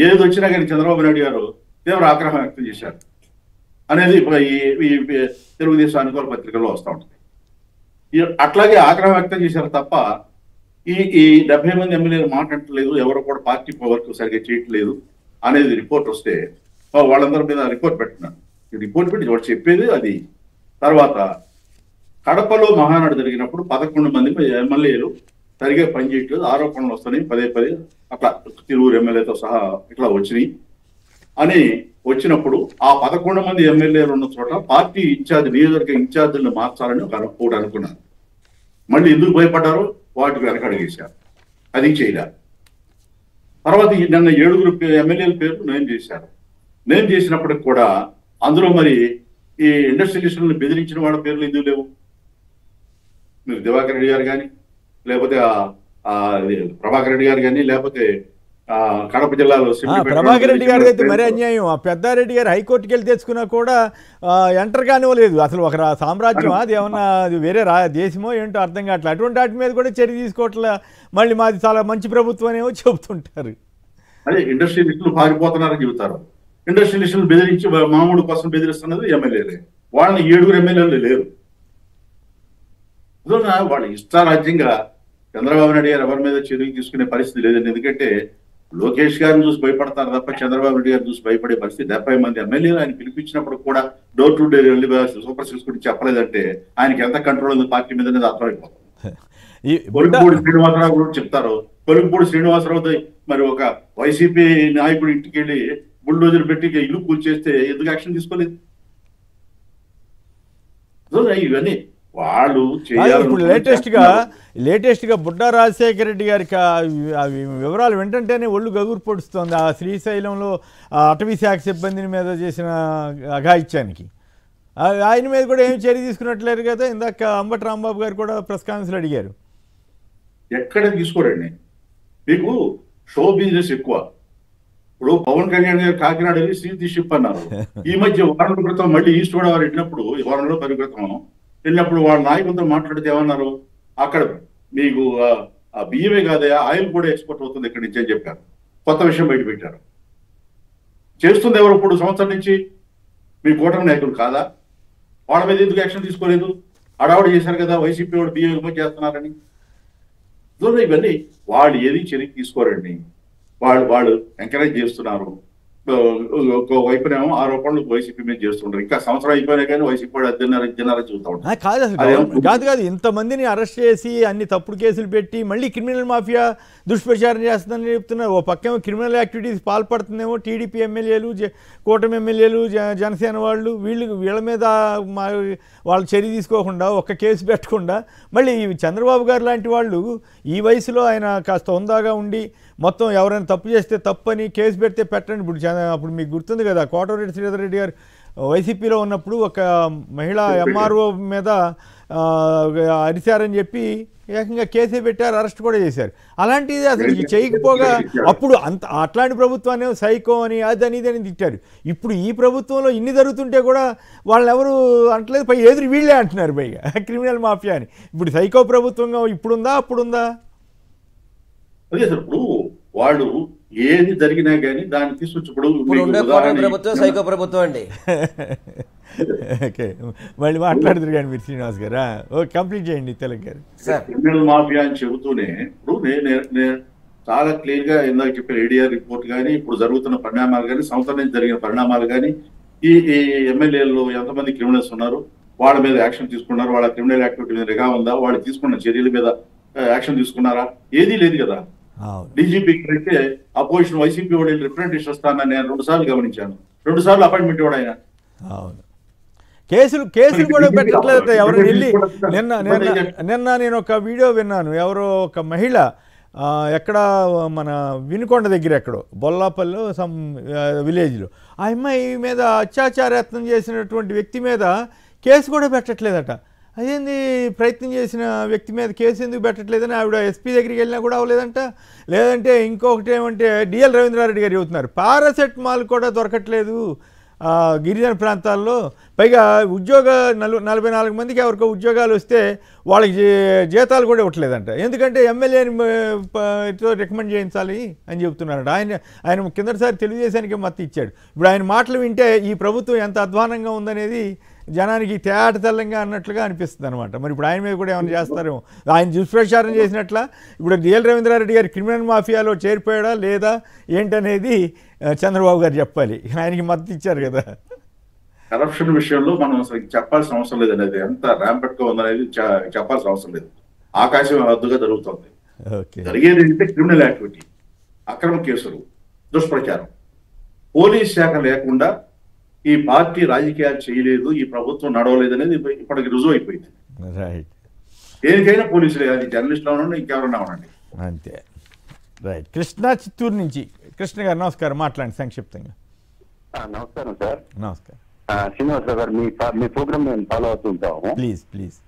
ఏది వచ్చినా కానీ చంద్రబాబు నాయుడు గారు తీవ్ర ఆగ్రహం వ్యక్తం చేశారు అనేది ఈ తెలుగుదేశం అనుకూల పత్రికల్లో వస్తూ ఉంటుంది. అట్లాగే ఆగ్రహం వ్యక్తం చేశారు తప్ప ఈ 70 మంది ఎమ్మెల్యేలు మాట్లాడట్లేదు, ఎవరు కూడా పార్టీ వర్క్ సరిగ్గా చేయట్లేదు అనేది రిపోర్ట్ వస్తే వాళ్ళందరి మీద రిపోర్ట్ పెట్టుకున్నాను. ఈ రిపోర్ట్ పెట్టి వాడు చెప్పేది అది. తర్వాత కడపలో మహానాడు జరిగినప్పుడు 11 మంది ఎమ్మెల్యేలు సరిగా పనిచేయట్లేదు, ఆరోపణలు వస్తున్నాయి పదే అట్లా తిరువురు ఎమ్మెల్యేతో సహా ఇట్లా వచ్చినాయి అని వచ్చినప్పుడు ఆ 11 మంది ఎమ్మెల్యేలు ఉన్న చోట పార్టీ ఇన్ఛార్జ్ నియోజకవర్గ ఇన్ఛార్జీలను మార్చాలని ఒకటి అనుకున్నారు. మళ్ళీ ఎందుకు భయపడ్డారో వాటికి వెనకడిగేశారు, అది చేయలే. తర్వాత నిన్న 7 ఎమ్మెల్యేల పేర్లు నేమ్ చేశారు. నేమ్ చేసినప్పటికి కూడా అందులో మరి ఈ ఇండస్ట్రియలిస్టులను బెదిరించిన వాళ్ళ పేర్లు ఎందుకు లేవు? మీరు దివాకర్ రెడ్డి గారు కానీ, లేకపోతే ప్రభాకర్ రెడ్డి గారు కానీ, లేకపోతే కడప జిల్లాలో ప్రభాకర్ రెడ్డి గారి అయితే మరీ అన్యాయం. ఆ పెద్దారెడ్డి గారు హైకోర్టుకి వెళ్ళి తెచ్చుకున్నా కూడా ఎంటర్ కానివ్వలేదు. అసలు ఒక సామ్రాజ్యం, అది ఏమన్నా అది వేరే దేశమో ఏంటో అర్థం కావట్లేదు. అటువంటి వాటి మీద కూడా చర్య తీసుకోవట్లే. మళ్ళీ మాది చాలా మంచి ప్రభుత్వం అనేమో చెబుతుంటారు. అదే ఇండస్ట్రియలిస్టులు పారిపోతున్నారని చెబుతారు. ఇండస్ట్రియలిస్టులు బెదిరించి మామూలు కోసం బెదిరిస్తున్నది ఎమ్మెల్యేలే. వాళ్ళని 7 ఎమ్మెల్యేలు లేరు. వాళ్ళు ఇష్టారాజ్యంగా చంద్రబాబు నాయుడు గారు ఎవరి మీద చర్యలు తీసుకునే పరిస్థితి లేదండి. ఎందుకంటే లోకేష్ గారిని చూసి భయపడతారు తప్ప చంద్రబాబు నాయుడు గారిని చూసి భయపడే పరిస్థితి 70 మంది ఎమ్మెల్యేలు ఆయన పిలిపించినప్పుడు కూడా డోర్ టు డోర్ వెళ్ళి సూపర్ సిక్స్ గురించి చెప్పలేదంటే ఆయనకి ఎంత కంట్రోల్ ఉంది పార్టీ మీద అనేది అర్థమైపోతుంది. కొలుపుపూడి శ్రీనివాసరావు గురించి చెప్తారు. కొలుపుపూడి శ్రీనివాసరావు మరి ఒక వైసీపీ నాయకుడు ఇంటికి వెళ్ళి బుల్డోజర్ పెట్టి ఇల్లు కూల్చేస్తే ఎందుకు యాక్షన్ తీసుకోలేదు? ఇవన్నీ వాళ్ళు ఇప్పుడు లేటెస్ట్ గా బుడ్డా రాజశేఖర రెడ్డి గారికి వివరాలు వింటంటేనే ఒళ్ళు గగురు పొడుస్తోంది. ఆ శ్రీశైలంలో అటవీ శాఖ సిబ్బందిని మీద చేసిన అఘాయిత్యానికి ఆయన మీద కూడా ఏమి చర్య తీసుకున్నట్లేరు కదా. ఇందాక అంబటి రాంబాబు గారు కూడా ప్రెస్ కాన్ఫరెన్స్ అడిగారు. ఎక్కడ తీసుకోరండి, మీకు షో బిజినెస్ ఎక్కువ. ఇప్పుడు పవన్ కళ్యాణ్ గారు కాకినాడ వెళ్ళి సీతి షిప్ అన్నారు. ఈ మధ్య వారం క్రితం మళ్ళీ ఈస్ట్ గోదావరి వెళ్ళినప్పుడు, వారంలో 10 క్రితం వెళ్ళినప్పుడు వాళ్ళ నాయకులతో మాట్లాడితే ఏమన్నారు, అక్కడ మీకు బియ్యమే కాదయా ఆయిల్ కూడా ఎక్స్పోర్ట్ అవుతుంది ఇక్కడి నుంచి అని చెప్పారు. కొత్త విషయం బయట పెట్టారు. చేస్తుంది ఎవరు? ఇప్పుడు సంవత్సరం నుంచి మీ కూటమి నాయకులు కాదా? వాళ్ళ మీద ఎందుకు యాక్షన్ తీసుకోలేదు? అడావుడు చేశారు కదా వైసీపీ వాడు బియ్యం ఎగుమతి చేస్తున్నారని. ఇవన్నీ వాళ్ళు ఏది చర్య తీసుకోరండి. వాళ్ళు ఎంకరేజ్ చేస్తున్నారు. ఒక వైపునేమో ఆరోపణలు వైసీపీ మీద చేస్తుంటారు. ఇంకా సంవత్సరం అయిపోయినా కానీ వైసీపీ వాడు అద్దెన్నారని చూస్తూ ఉంటారు. కాదు ఇంతమందిని అరెస్ట్ చేసి అన్ని తప్పుడు కేసులు పెట్టి మళ్ళీ క్రిమినల్ మాఫియా దుష్ప్రచారం చేస్తుందని చెప్తున్నారు. ఓ పక్కేమో క్రిమినల్ యాక్టివిటీస్ పాల్పడుతుందేమో టీడీపీ ఎమ్మెల్యేలు, కూటమి ఎమ్మెల్యేలు, జనసేన వీళ్ళ మీద వాళ్ళు చర్య తీసుకోకుండా ఒక్క కేసు పెట్టకుండా మళ్ళీ చంద్రబాబు గారు లాంటి వాళ్ళు ఈ వయసులో ఆయన కాస్త హుందాగా ఉండి మొత్తం ఎవరైనా తప్పు చేస్తే తప్పని కేసు పెడితే పెట్టండి. అప్పుడు మీకు గుర్తుంది కదా, కోటమిరెడ్డి శ్రీధర్ రెడ్డి గారు వైసీపీలో ఉన్నప్పుడు ఒక మహిళా ఎంఆర్ఓ మీద అరిచారని చెప్పి ఏకంగా కేసే పెట్టారు, అరెస్ట్ కూడా చేశారు. అలాంటిది అసలు చేయకపోగా అప్పుడు అట్లాంటి ప్రభుత్వాన్ని సైకో అని అదని ఇదని తిట్టారు. ఇప్పుడు ఈ ప్రభుత్వంలో ఇన్ని జరుగుతుంటే కూడా వాళ్ళని ఎవరు అంటలేదు, పై ఎదురు వీళ్ళే అంటున్నారు పైగా క్రిమినల్ మాఫియా అని. ఇప్పుడు సైకో ప్రభుత్వంగా ఇప్పుడుందా అప్పుడుందా? అదే సార్, ఇప్పుడు వాళ్ళు ఏది జరిగినా కానీ దాన్ని తీసుకొచ్చి ప్రభుత్వం సైకో ప్రభుత్వం అండి. ఓకే, మళ్ళీ మాట్లాడుతురు కానీ మీరు శ్రీనివాస్ గారు ఓకే కంప్లీట్ చేయండి తెలంగాణ గారు. క్రిమినల్ మాఫియా అని చెబుతూనే ఇప్పుడు నేను చాలా క్లియర్ గా ఇందాక చెప్పిన ఏడీఆర్ రిపోర్ట్ కానీ, ఇప్పుడు జరుగుతున్న పరిణామాలు కానీ, సంవత్సరం నుంచి జరిగిన పరిణామాలు కానీ, ఈ ఎమ్మెల్యేలు ఎంతమంది క్రిమినల్స్ ఉన్నారు, వాళ్ళ మీద యాక్షన్ తీసుకున్నారు, వాళ్ళ క్రిమినల్ యాక్టివిటీ మీద నిఘా ఉందా, వాళ్ళు తీసుకున్న చర్యల మీద యాక్షన్ తీసుకున్నారా? ఏదీ లేదు కదా. డీజీపీకి అయితే అపోజిషన్ వైసీపీ వాడు రిప్రజెంటేషన్ వస్తానని నేను 2 సార్లు గమనించాను. 2 సార్లు అపాయింట్మెంట్ ఇవ్వడు ఆయన. కేసులు కూడా పెట్టట్లేదు. ఎవరు వెళ్ళి నిన్న నేను ఒక వీడియో విన్నాను. ఎవరో ఒక మహిళ ఎక్కడ మన వినుకొండ దగ్గర ఎక్కడో బొల్లాపల్లిలో సమ్ విలేజ్లో ఆ అమ్మాయి మీద అత్యాచారయత్నం చేసినటువంటి వ్యక్తి మీద కేసు కూడా పెట్టట్లేదట. అదేంది ప్రయత్నం చేసిన వ్యక్తి మీద కేసు ఎందుకు పెట్టట్లేదని ఆవిడ ఎస్పీ దగ్గరికి వెళ్ళినా కూడా అవ్వలేదంట. లేదంటే ఇంకొకటి ఏమంటే డిఎల్ రవీంద్రారెడ్డి గారు చెబుతున్నారు పారాసెటమాల్ కూడా దొరకట్లేదు గిరిజన ప్రాంతాల్లో. పైగా 44 మందికి ఎవరికో ఉద్యోగాలు వస్తే వాళ్ళకి జీతాలు కూడా ఇవ్వట్లేదంట. ఎందుకంటే ఎమ్మెల్యేని రికమెండ్ చేయించాలి అని చెబుతున్నారట. ఆయన కిందటిసారి తెలుగుదేశానికి మద్దతు ఇచ్చాడు. ఇప్పుడు ఆయన మాటలు వింటే ఈ ప్రభుత్వం ఎంత అధ్వానంగా ఉందనేది జనానికి తేటతెల్లంగా అన్నట్లుగా అనిపిస్తుంది అనమాట. మరి ఇప్పుడు ఆయన మీద కూడా ఏమైనా చేస్తారేమో. ఆయన దుష్ప్రచారం చేసినట్ల ఇప్పుడు డిఎల్ రవీంద్రారెడ్డి గారు క్రిమినల్ మాఫియాలో చేరిపోయాడా లేదా ఏంటనేది చంద్రబాబు గారు చెప్పాలి. ఆయనకి మద్దతు ఇచ్చారు కదా. కరప్షన్ విషయంలో మనం అసలు చెప్పాల్సిన అవసరం లేదు అనేది, ఎంత ర్యాంపెట్ గా ఉందనేది చెప్పాల్సిన అవసరం లేదు. ఆకాశం హద్దుగా జరుగుతుంది. జరిగేది ఏంటంటే క్రిమినల్ యాక్టివిటీ. అక్రమ కేసులు, దుష్ప్రచారం. పోలీస్ శాఖ లేకుండా ఈ పార్టీ రాజకీయాలు చేయలేదు, ఈ ప్రభుత్వం నడవలేదు అనేది ఇప్పటికి రుజువు అయిపోయింది. రైట్, దేనికైనా పోలీసులే, అది జర్నలిస్టులు ఉండండి, ఇంకెవరన్నా ఉండండి. అంతే. రైట్. కృష్ణా, చిత్తూరు నుంచి కృష్ణ గారు నమస్కారం, మాట్లాడండి సంక్షిప్తంగా. నమస్కారం సార్. నమస్కారం. శ్రీనివాసరావు గారు, మీ ప్రోగ్రామ్ మేము ఫాలో అవుతుంటాము. ప్లీజ్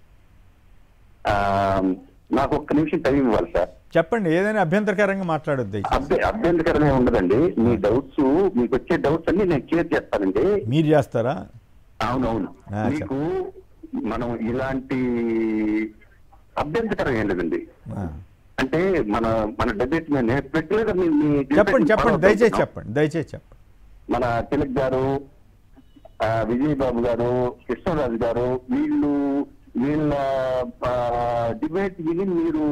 నాకు ఒక్క నిమిషం టైం ఇవ్వాలి సార్. చెప్పండి, ఏదైనా అభ్యంతరకరంగా మాట్లాడొద్దు. అభ్యంతరకరంగా ఉండదండి. మీ డౌట్స్, మీకు వచ్చే డౌట్స్ అన్ని నేను క్లియర్ చేస్తానండి. మీరు చేస్తారా? అవునవును. మీకు మనం ఇలాంటి అభ్యంతరకరం ఏం లేదండి. అంటే మన డిబేట్ చెప్పండి, దయచేసి చెప్పండి. మన తిలక్ గారు, విజయ్ బాబు గారు, కృష్ణరాజు గారు, వీళ్ళ డిబేట్ విని మీరు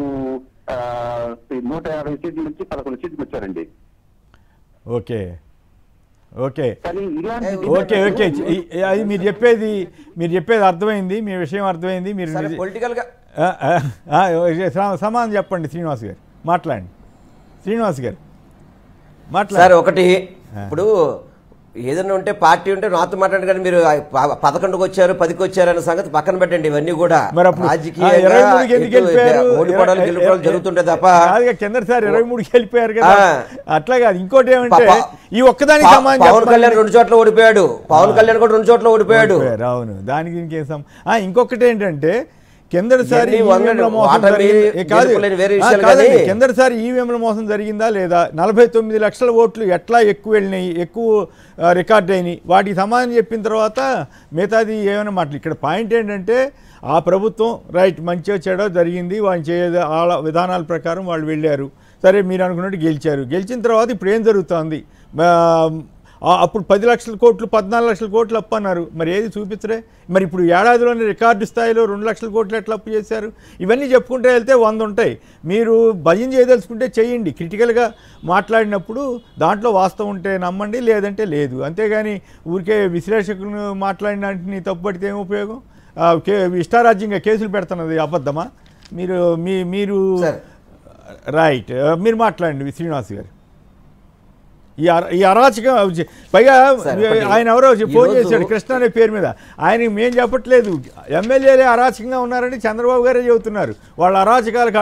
150 సీట్ల నుంచి 11 సీట్లకు వచ్చారండి. ఓకే. కానీ అది మీరు చెప్పేది అర్థమైంది, మీ విషయం అర్థమైంది. మీరు పొలిటికల్ గా సమాధానం చెప్పండి. శ్రీనివాస్ గారు మాట్లాడండి. సార్, ఒకటి ఇప్పుడు ఏదైనా ఉంటే పార్టీ ఉంటే నాతో మాట్లాడండి, కానీ మీరు 11కి వచ్చారు 10కి వచ్చారు అనే సంగతి పక్కన పెట్టండి. ఇవన్నీ కూడా రాజకీయంగా ఓడిపోవడాలు గెలుపుకోవడాలు జరుగుతుంటే తప్ప కిందసారి 23కి వెళ్ళిపోయారు కదా, అట్లా కాదు. ఇంకోటి ఏమంటే ఈ ఒక్కదానికి పవన్ కళ్యాణ్ 2 చోట్ల ఓడిపోయాడు, పవన్ కళ్యాణ్ కూడా 2 చోట్ల ఓడిపోయాడు. అవును, దానికి ఇంకేం. ఇంకొకటి ఏంటంటే కిందసారి ఈవీఎంల మోసం జరిగిందా లేదా, 49 లక్షల ఓట్లు ఎట్లా ఎక్కువ వెళ్ళినాయి, ఎక్కువ రికార్డ్ అయినాయి, వాటికి సమాధానం చెప్పిన తర్వాత మిగతాది ఏమైనా మాటలు. ఇక్కడ పాయింట్ ఏంటంటే ఆ ప్రభుత్వం రైట్ మంచిగా చెడో జరిగింది, వాళ్ళు వాళ్ళ విధానాల ప్రకారం వాళ్ళు వెళ్ళారు, సరే మీరు అనుకున్నట్టు గెలిచిన తర్వాత ఇప్పుడు ఏం జరుగుతుంది? అప్పుడు 10 లక్షల కోట్లు 14 లక్షల కోట్లు అప్పు అన్నారు, మరి ఏది చూపించరే. మరి ఇప్పుడు ఏడాదిలోనే రికార్డు స్థాయిలో 2 లక్షల కోట్లు ఎట్లా అప్పు చేశారు? ఇవన్నీ చెప్పుకుంటే వెళ్తే 100 ఉంటాయి. మీరు భయం చేయదలుచుకుంటే చేయండి, క్రిటికల్గా మాట్లాడినప్పుడు దాంట్లో వాస్తవం ఉంటే నమ్మండి, లేదంటే లేదు. అంతేగాని ఊరికే విశ్లేషకులను మాట్లాడిన వాటిని తప్పుపడితే ఏం ఉపయోగం? ఇష్టారాజ్యంగా కేసులు పెడుతున్నది అబద్ధమా? మీరు రైట్, మీరు మాట్లాడండి శ్రీనివాస్ గారు. ఈ అరాచకం పైగా ఆయన ఎవరో ఫోన్ చేశాడు కృష్ణ అనే పేరు మీద, ఆయనకి మేం చెప్పట్లేదు, ఎమ్మెల్యేలే అరాచకంగా ఉన్నారని చంద్రబాబు గారే చెబుతున్నారు. వాళ్ళ అరాచకాలకు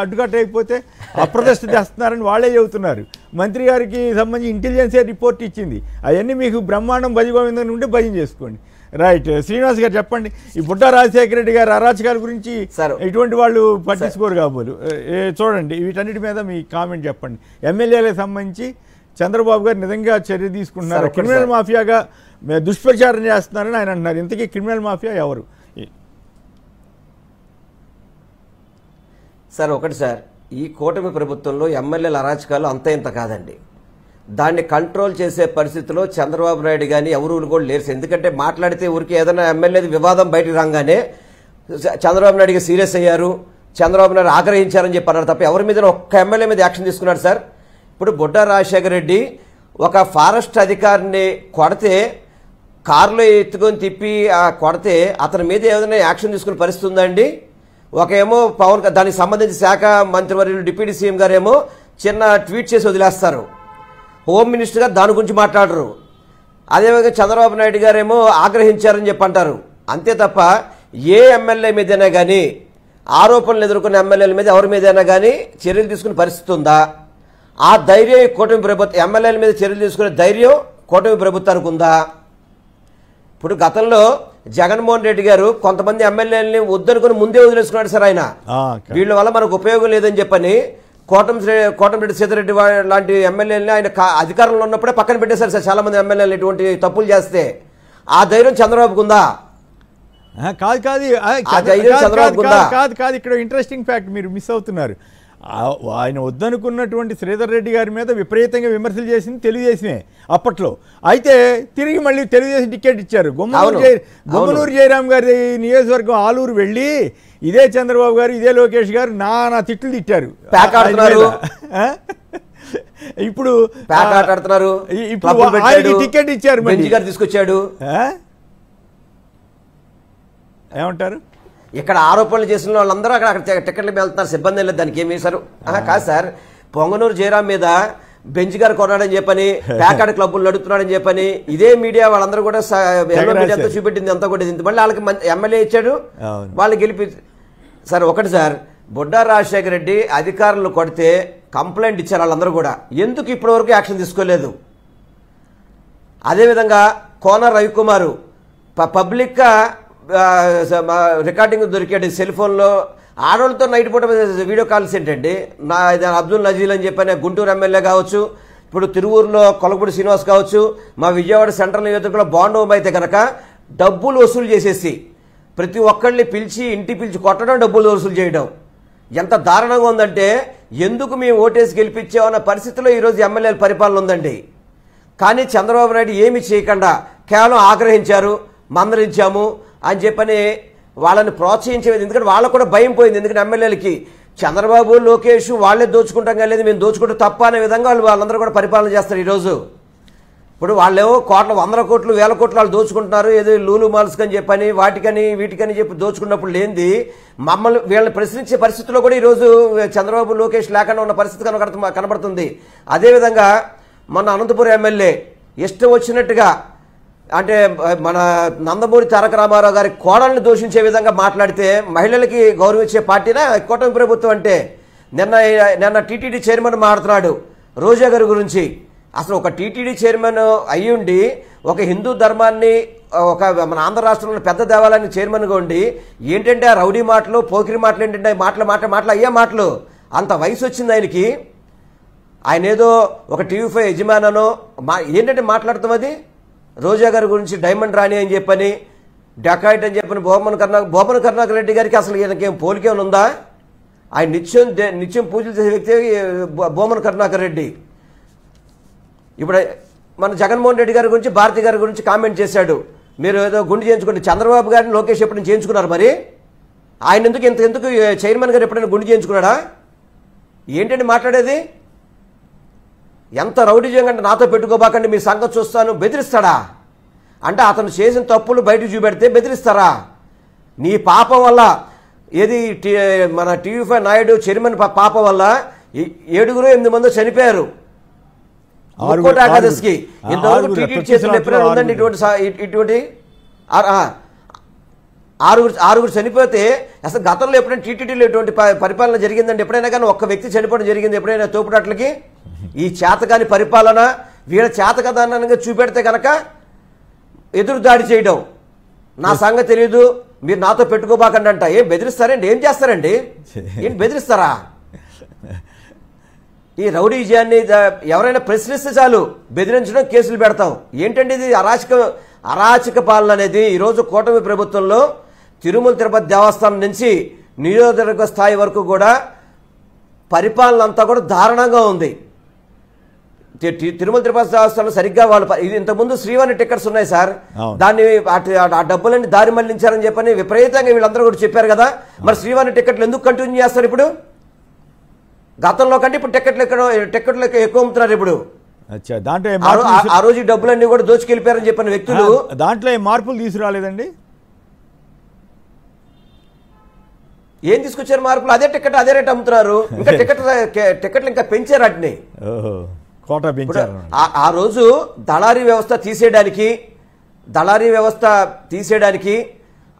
అడ్డుకట్టకపోతే అప్రదర్శన చేస్తున్నారని వాళ్ళే చెబుతున్నారు. మంత్రి గారికి సంబంధించి ఇంటెలిజెన్సే రిపోర్ట్ ఇచ్చింది. అవన్నీ మీకు బ్రహ్మాండం భజగోవిందం ఉంటే భయం చేసుకోండి. రైట్. శ్రీనివాస్ గారు చెప్పండి, ఈ బుడ్డా రాజశేఖర రెడ్డి గారు అరాచకాల గురించి ఇటువంటి వాళ్ళు పట్టించుకోరు కాబోలు. చూడండి, వీటన్నిటి మీద మీ కామెంట్ చెప్పండి. ఎమ్మెల్యేలకు సంబంధించి చంద్రబాబు గారు నిజంగా చర్య తీసుకుంటున్నారు, క్రిమినల్ మాఫియాగా దుష్ప్రచారం చేస్తున్నారని ఆయన అంటున్నారు. ఇంతకీ క్రిమినల్ మాఫియా ఎవరు? సార్, ఒకటి సార్, ఈ కూటమి ప్రభుత్వంలో ఎమ్మెల్యేల అరాచకాలు అంత ఇంత కాదండి. దాన్ని కంట్రోల్ చేసే పరిస్థితిలో చంద్రబాబు నాయుడు కానీ ఎవరు కూడా లేరు. ఎందుకంటే మాట్లాడితే ఊరికి ఏదైనా ఎమ్మెల్యేది వివాదం బయటకు రాగానే చంద్రబాబు నాయుడుకి సీరియస్ అయ్యారు, చంద్రబాబు నాయుడు ఆగ్రహించారని చెప్పి అన్నారు తప్ప ఎవరి మీద ఒక్క ఎమ్మెల్యే మీద యాక్షన్ తీసుకున్నాడు సార్? ఇప్పుడు బుడ్డా రాజశేఖర రెడ్డి ఒక ఫారెస్ట్ అధికారిని కొడితే, కారులో ఎత్తుకొని తిప్పి కొడితే అతని మీద ఏదైనా యాక్షన్ తీసుకునే పరిస్థితి ఉందండి? ఒకేమో దానికి సంబంధించి శాఖ మంత్రివర్యులు డిప్యూటీ సీఎం గారేమో చిన్న ట్వీట్ చేసి వదిలేస్తారు, హోమ్ మినిస్టర్ గారు దాని గురించి మాట్లాడరు. అదేవిధంగా చంద్రబాబు నాయుడు గారేమో ఆగ్రహించారని చెప్పి అంటారు. అంతే తప్ప ఏ ఎమ్మెల్యే మీదైనా కానీ, ఆరోపణలు ఎదుర్కొన్న ఎమ్మెల్యేల మీద ఎవరి మీదైనా కానీ చర్యలు తీసుకునే పరిస్థితి ఉందా? ఆ ధైర్యం ఈ కూటమి ప్రభుత్వం, ఎమ్మెల్యేల మీద చర్యలు తీసుకునే ధైర్యం కూటమి ప్రభుత్వానికి ఉందా? ఇప్పుడు గతంలో జగన్మోహన్ రెడ్డి గారు కొంతమంది ఎమ్మెల్యేలని వద్దనుకుని ముందే వదిలేసుకున్నాడు సార్. ఆయన వీళ్ళ వల్ల మనకు ఉపయోగం లేదని చెప్పని కోటమిరెడ్డి సీతారెడ్డి లాంటి ఎమ్మెల్యేలని ఆయన అధికారంలో ఉన్నప్పుడే పక్కన పెట్టేశారు సార్. చాలా మంది ఎమ్మెల్యేలు ఇటువంటి తప్పులు చేస్తే ఆ ధైర్యం చంద్రబాబుకు ఉందా? కాదు. ఇక్కడ ఇంట్రెస్టింగ్ ఫ్యాక్ట్ మీరు మిస్ అవుతున్నారు. ఆయన వద్దనుకున్నటువంటి శ్రీధర్ రెడ్డి గారి మీద విపరీతంగా విమర్శలు చేసింది తెలుగుదేశమే అప్పట్లో. అయితే తిరిగి మళ్ళీ తెలుగుదేశం టికెట్ ఇచ్చారు. గుమ్మనూరు జయరాం గారి నియోజకవర్గం ఆలూరు వెళ్ళి ఇదే చంద్రబాబు గారు, ఇదే లోకేష్ గారు నానా తిట్లు తిట్టారు. ఇప్పుడు టికెట్ ఇచ్చారు, తీసుకొచ్చాడు. ఏమంటారు? ఇక్కడ ఆరోపణలు చేసిన వాళ్ళందరూ అక్కడ టికెట్లు వెళ్తున్నారు, సిబ్బంది లేదు, దానికి ఏమి వేశారు? కాదు సార్, పొంగనూరు జయరాం మీద బెంచ్ గారు కొన్నాడని చెప్పని ప్యాకాడ్ క్లబ్బులు నడుపుతున్నాడని చెప్పని ఇదే మీడియా వాళ్ళందరూ కూడా మీడియా అంతా చూపెట్టింది అంతా కూడా మళ్ళీ వాళ్ళకి ఎమ్మెల్యే ఇచ్చాడు, వాళ్ళు గెలిపి. సార్ ఒకటి సార్, బొడ్డా రాజశేఖర రెడ్డి అధికారులు కొడితే కంప్లైంట్ ఇచ్చారు వాళ్ళందరూ కూడా, ఎందుకు ఇప్పటివరకు యాక్షన్ తీసుకోలేదు? అదేవిధంగా కోన రవికుమారు పబ్లిక్గా రికార్డింగ్ దొరికాడు సెల్ ఫోన్లో, ఆడవాళ్ళతో నైట్ పూట వీడియో కాల్స్ ఏంటండి. అబ్దుల్ నజీల్ అని చెప్పిన గుంటూరు ఎమ్మెల్యే కావచ్చు, ఇప్పుడు తిరువూరులో కొలగపూడి శ్రీనివాస్ కావచ్చు, మా విజయవాడ సెంట్రల్ నియోజకవర్గంలో బాండవం అయితే కనుక డబ్బులు వసూలు చేసేసి ప్రతి ఒక్కళ్ళని పిలిచి ఇంటి పిలిచి కొట్టడం, డబ్బులు వసూలు చేయడం ఎంత దారుణంగా ఉందంటే, ఎందుకు మేము ఓటేసి గెలిపించామన్న పరిస్థితిలో ఈరోజు ఎమ్మెల్యేల పరిపాలన ఉందండి. కానీ చంద్రబాబు నాయుడు ఏమి చేయకుండా కేవలం ఆగ్రహించారు, మందరించాము అని చెప్పని వాళ్ళని ప్రోత్సహించేది. ఎందుకంటే వాళ్ళకు కూడా భయం పోయింది. ఎందుకంటే ఎమ్మెల్యేలకి చంద్రబాబు లోకేష్ వాళ్ళే దోచుకుంటాం కానీ మేము దోచుకుంటే తప్ప అనే విధంగా వాళ్ళందరూ కూడా పరిపాలన చేస్తారు ఈరోజు. ఇప్పుడు వాళ్ళేమో కోట్ల 100 కోట్లు 1000 కోట్లు వాళ్ళు దోచుకుంటున్నారు, ఏదో లూలు మాల్స్ అని చెప్పని వాటికని వీటికని చెప్పి దోచుకున్నప్పుడు లేనిది మమ్మల్ని వీళ్ళని ప్రశ్నించే పరిస్థితుల్లో కూడా ఈరోజు చంద్రబాబు లోకేష్ లేకుండా ఉన్న పరిస్థితి కనబడుతుంది. అదేవిధంగా మన అనంతపురం ఎమ్మెల్యే ఇష్టం వచ్చినట్టుగా అంటే మన నందమూరి తారక రామారావు గారి కోడల్ని దూషించే విధంగా మాట్లాడితే మహిళలకి గౌరవించే పార్టీనా కూటమి ప్రభుత్వం అంటే? నిన్న టీటీడీ చైర్మన్ మాట్లాడుతున్నాడు రోజా గారి గురించి. అసలు ఒక టీటీడీ చైర్మన్ అయ్యుండి ఒక హిందూ ధర్మాన్ని ఒక మన ఆంధ్ర రాష్ట్రంలో పెద్ద దేవాలయానికి చైర్మన్గా ఉండి ఏంటంటే ఆ రౌడీ మాటలు పోకిరి మాటలు ఏంటంటే మాటలు అయ్యే మాటలు. అంత వయసు వచ్చింది ఆయనకి. ఆయన ఏదో ఒక టీవీ5 యజమానో ఏంటంటే మాట్లాడుతాం. అది రోజా గారి గురించి డైమండ్ రాణి అని చెప్పని డకాయిట్ అని చెప్పని బోమన్ కరుణాకర్ రెడ్డి గారికి అసలు ఈయనకేం పోలికేమైనా ఉందా? ఆయన నిత్యం పూజలు చేసే వ్యక్తి బోమన్ కరుణాకర్ రెడ్డి. ఇప్పుడు మన జగన్మోహన్ రెడ్డి గారి గురించి భారతి గారి గురించి కామెంట్ చేశాడు, మీరు ఏదో గుండు చేయించుకోండి. చంద్రబాబు గారిని లోకేష్ ఎప్పుడైనా చేయించుకున్నారు? మరి ఆయన ఎందుకు చైర్మన్ గారు ఎప్పుడైనా గుండు చేయించుకున్నాడా? ఏంటండి మాట్లాడేది? ఎంత రౌడీజంగా అంటే నాతో పెట్టుకోబాకండి మీ సంగతి చూస్తాను బెదిరిస్తాడా? అంటే అతను చేసిన తప్పులు బయట చూపెడితే బెదిరిస్తారా? నీ పాపం వల్ల ఏది మన టీవీ5 నాయుడు చైర్మన్ పాపం వల్ల 7-8 మంది చనిపోయారు ముక్కోటి ఏకాదశికి. ఇంతవరకు టీటీడీ చేసిన ఎప్పుడైనా ఉందండి ఇటువంటి? 6 చనిపోతే అసలు గతంలో ఎప్పుడైనా టీటీడీలో ఎటువంటి పరిపాలన జరిగిందండి? ఎప్పుడైనా కానీ ఒక్క వ్యక్తి చనిపోవడం జరిగింది ఎప్పుడైనా తోపుడాట్లకి? ఈ చేతకాని పరిపాలన వీళ్ళ చేతకదానంగా చూపెడితే కనుక ఎదురు దాడి చేయడం, నా సంగతి తెలియదు మీరు నాతో పెట్టుకోబాకండి అంట. ఏం బెదిరిస్తారండి? ఏం చేస్తారండి? ఏం బెదిరిస్తారా? ఈ రౌడీ విజయాన్ని ఎవరైనా ప్రశ్నిస్తే చాలు బెదిరించడం, కేసులు పెడతాం. ఏంటండి ఇది? అరాచక పాలన అనేది ఈరోజు కూటమి ప్రభుత్వంలో తిరుమల తిరుపతి దేవస్థానం నుంచి నియోజకవర్గ స్థాయి వరకు కూడా పరిపాలన అంతా కూడా దారుణంగా ఉంది. తిరుమల తిరుపతి దేవస్థానం సరిగ్గా వాళ్ళు ఇంతకుముందు శ్రీవాణి టికెట్స్ ఉన్నాయి సార్, దాన్ని ఆ డబ్బులన్నీ దారి మళ్లించారని చెప్పని విపరీతంగా వీళ్ళందరూ కూడా చెప్పారు కదా. మరి శ్రీవాణి టికెట్లు ఎందుకు కంటిన్యూ చేస్తారు ఇప్పుడు? గతంలో కంటే ఇప్పుడు టికెట్లు ఎక్కువ అమ్ముతున్నారు ఇప్పుడు. ఆ రోజు డబ్బులన్నీ కూడా దోచుకెళ్ళిపోయారని చెప్పిన వ్యక్తులు దాంట్లో మార్పులు తీసుకురాలేదండి. ఏం తీసుకొచ్చారు మార్పులు? అదే టికెట్ అదే రేట్ అమ్ముతున్నారు. ఇంకా టికెట్లు ఇంకా పెంచారు వాటిని. ఆ రోజు దళారీ వ్యవస్థ తీసేయడానికి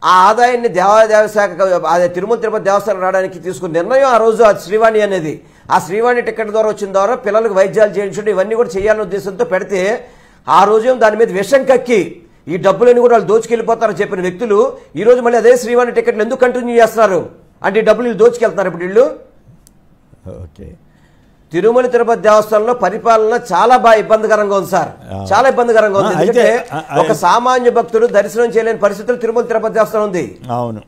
ఆ ఆదాయాన్ని దేవాదాయ శాఖ తిరుమల తిరుపతి దేవస్థానం రావడానికి తీసుకున్న నిర్ణయం ఆ రోజు ఆ శ్రీవాణి అనేది. ఆ శ్రీవాణి టికెట్ ద్వారా వచ్చిన ద్వారా పిల్లలకు వైద్యాలు చేయించడం ఇవన్నీ కూడా చేయాలనే ఉద్దేశంతో పెడితే ఆ రోజు దాని మీద విషం కక్కి ఈ డబ్బులన్నీ కూడా వాళ్ళు దోచుకెళ్ళిపోతారని చెప్పిన వ్యక్తులు ఈ రోజు మళ్ళీ అదే శ్రీవాణి టికెట్లు ఎందుకు కంటిన్యూ చేస్తున్నారు అంటే ఈ డబ్బులు దోచుకెళ్తున్నారు ఇప్పుడు వీళ్ళు. తిరుమల తిరుపతి దేవస్థానంలో పరిపాలన చాలా ఇబ్బందికరంగా ఉంది సార్, చాలా ఇబ్బందికరంగా ఉంది. ఎందుకంటే ఒక సామాన్య భక్తుడు దర్శనం చేయలేని పరిస్థితులు తిరుమల తిరుపతి దేవస్థానం ఉంది. అవును.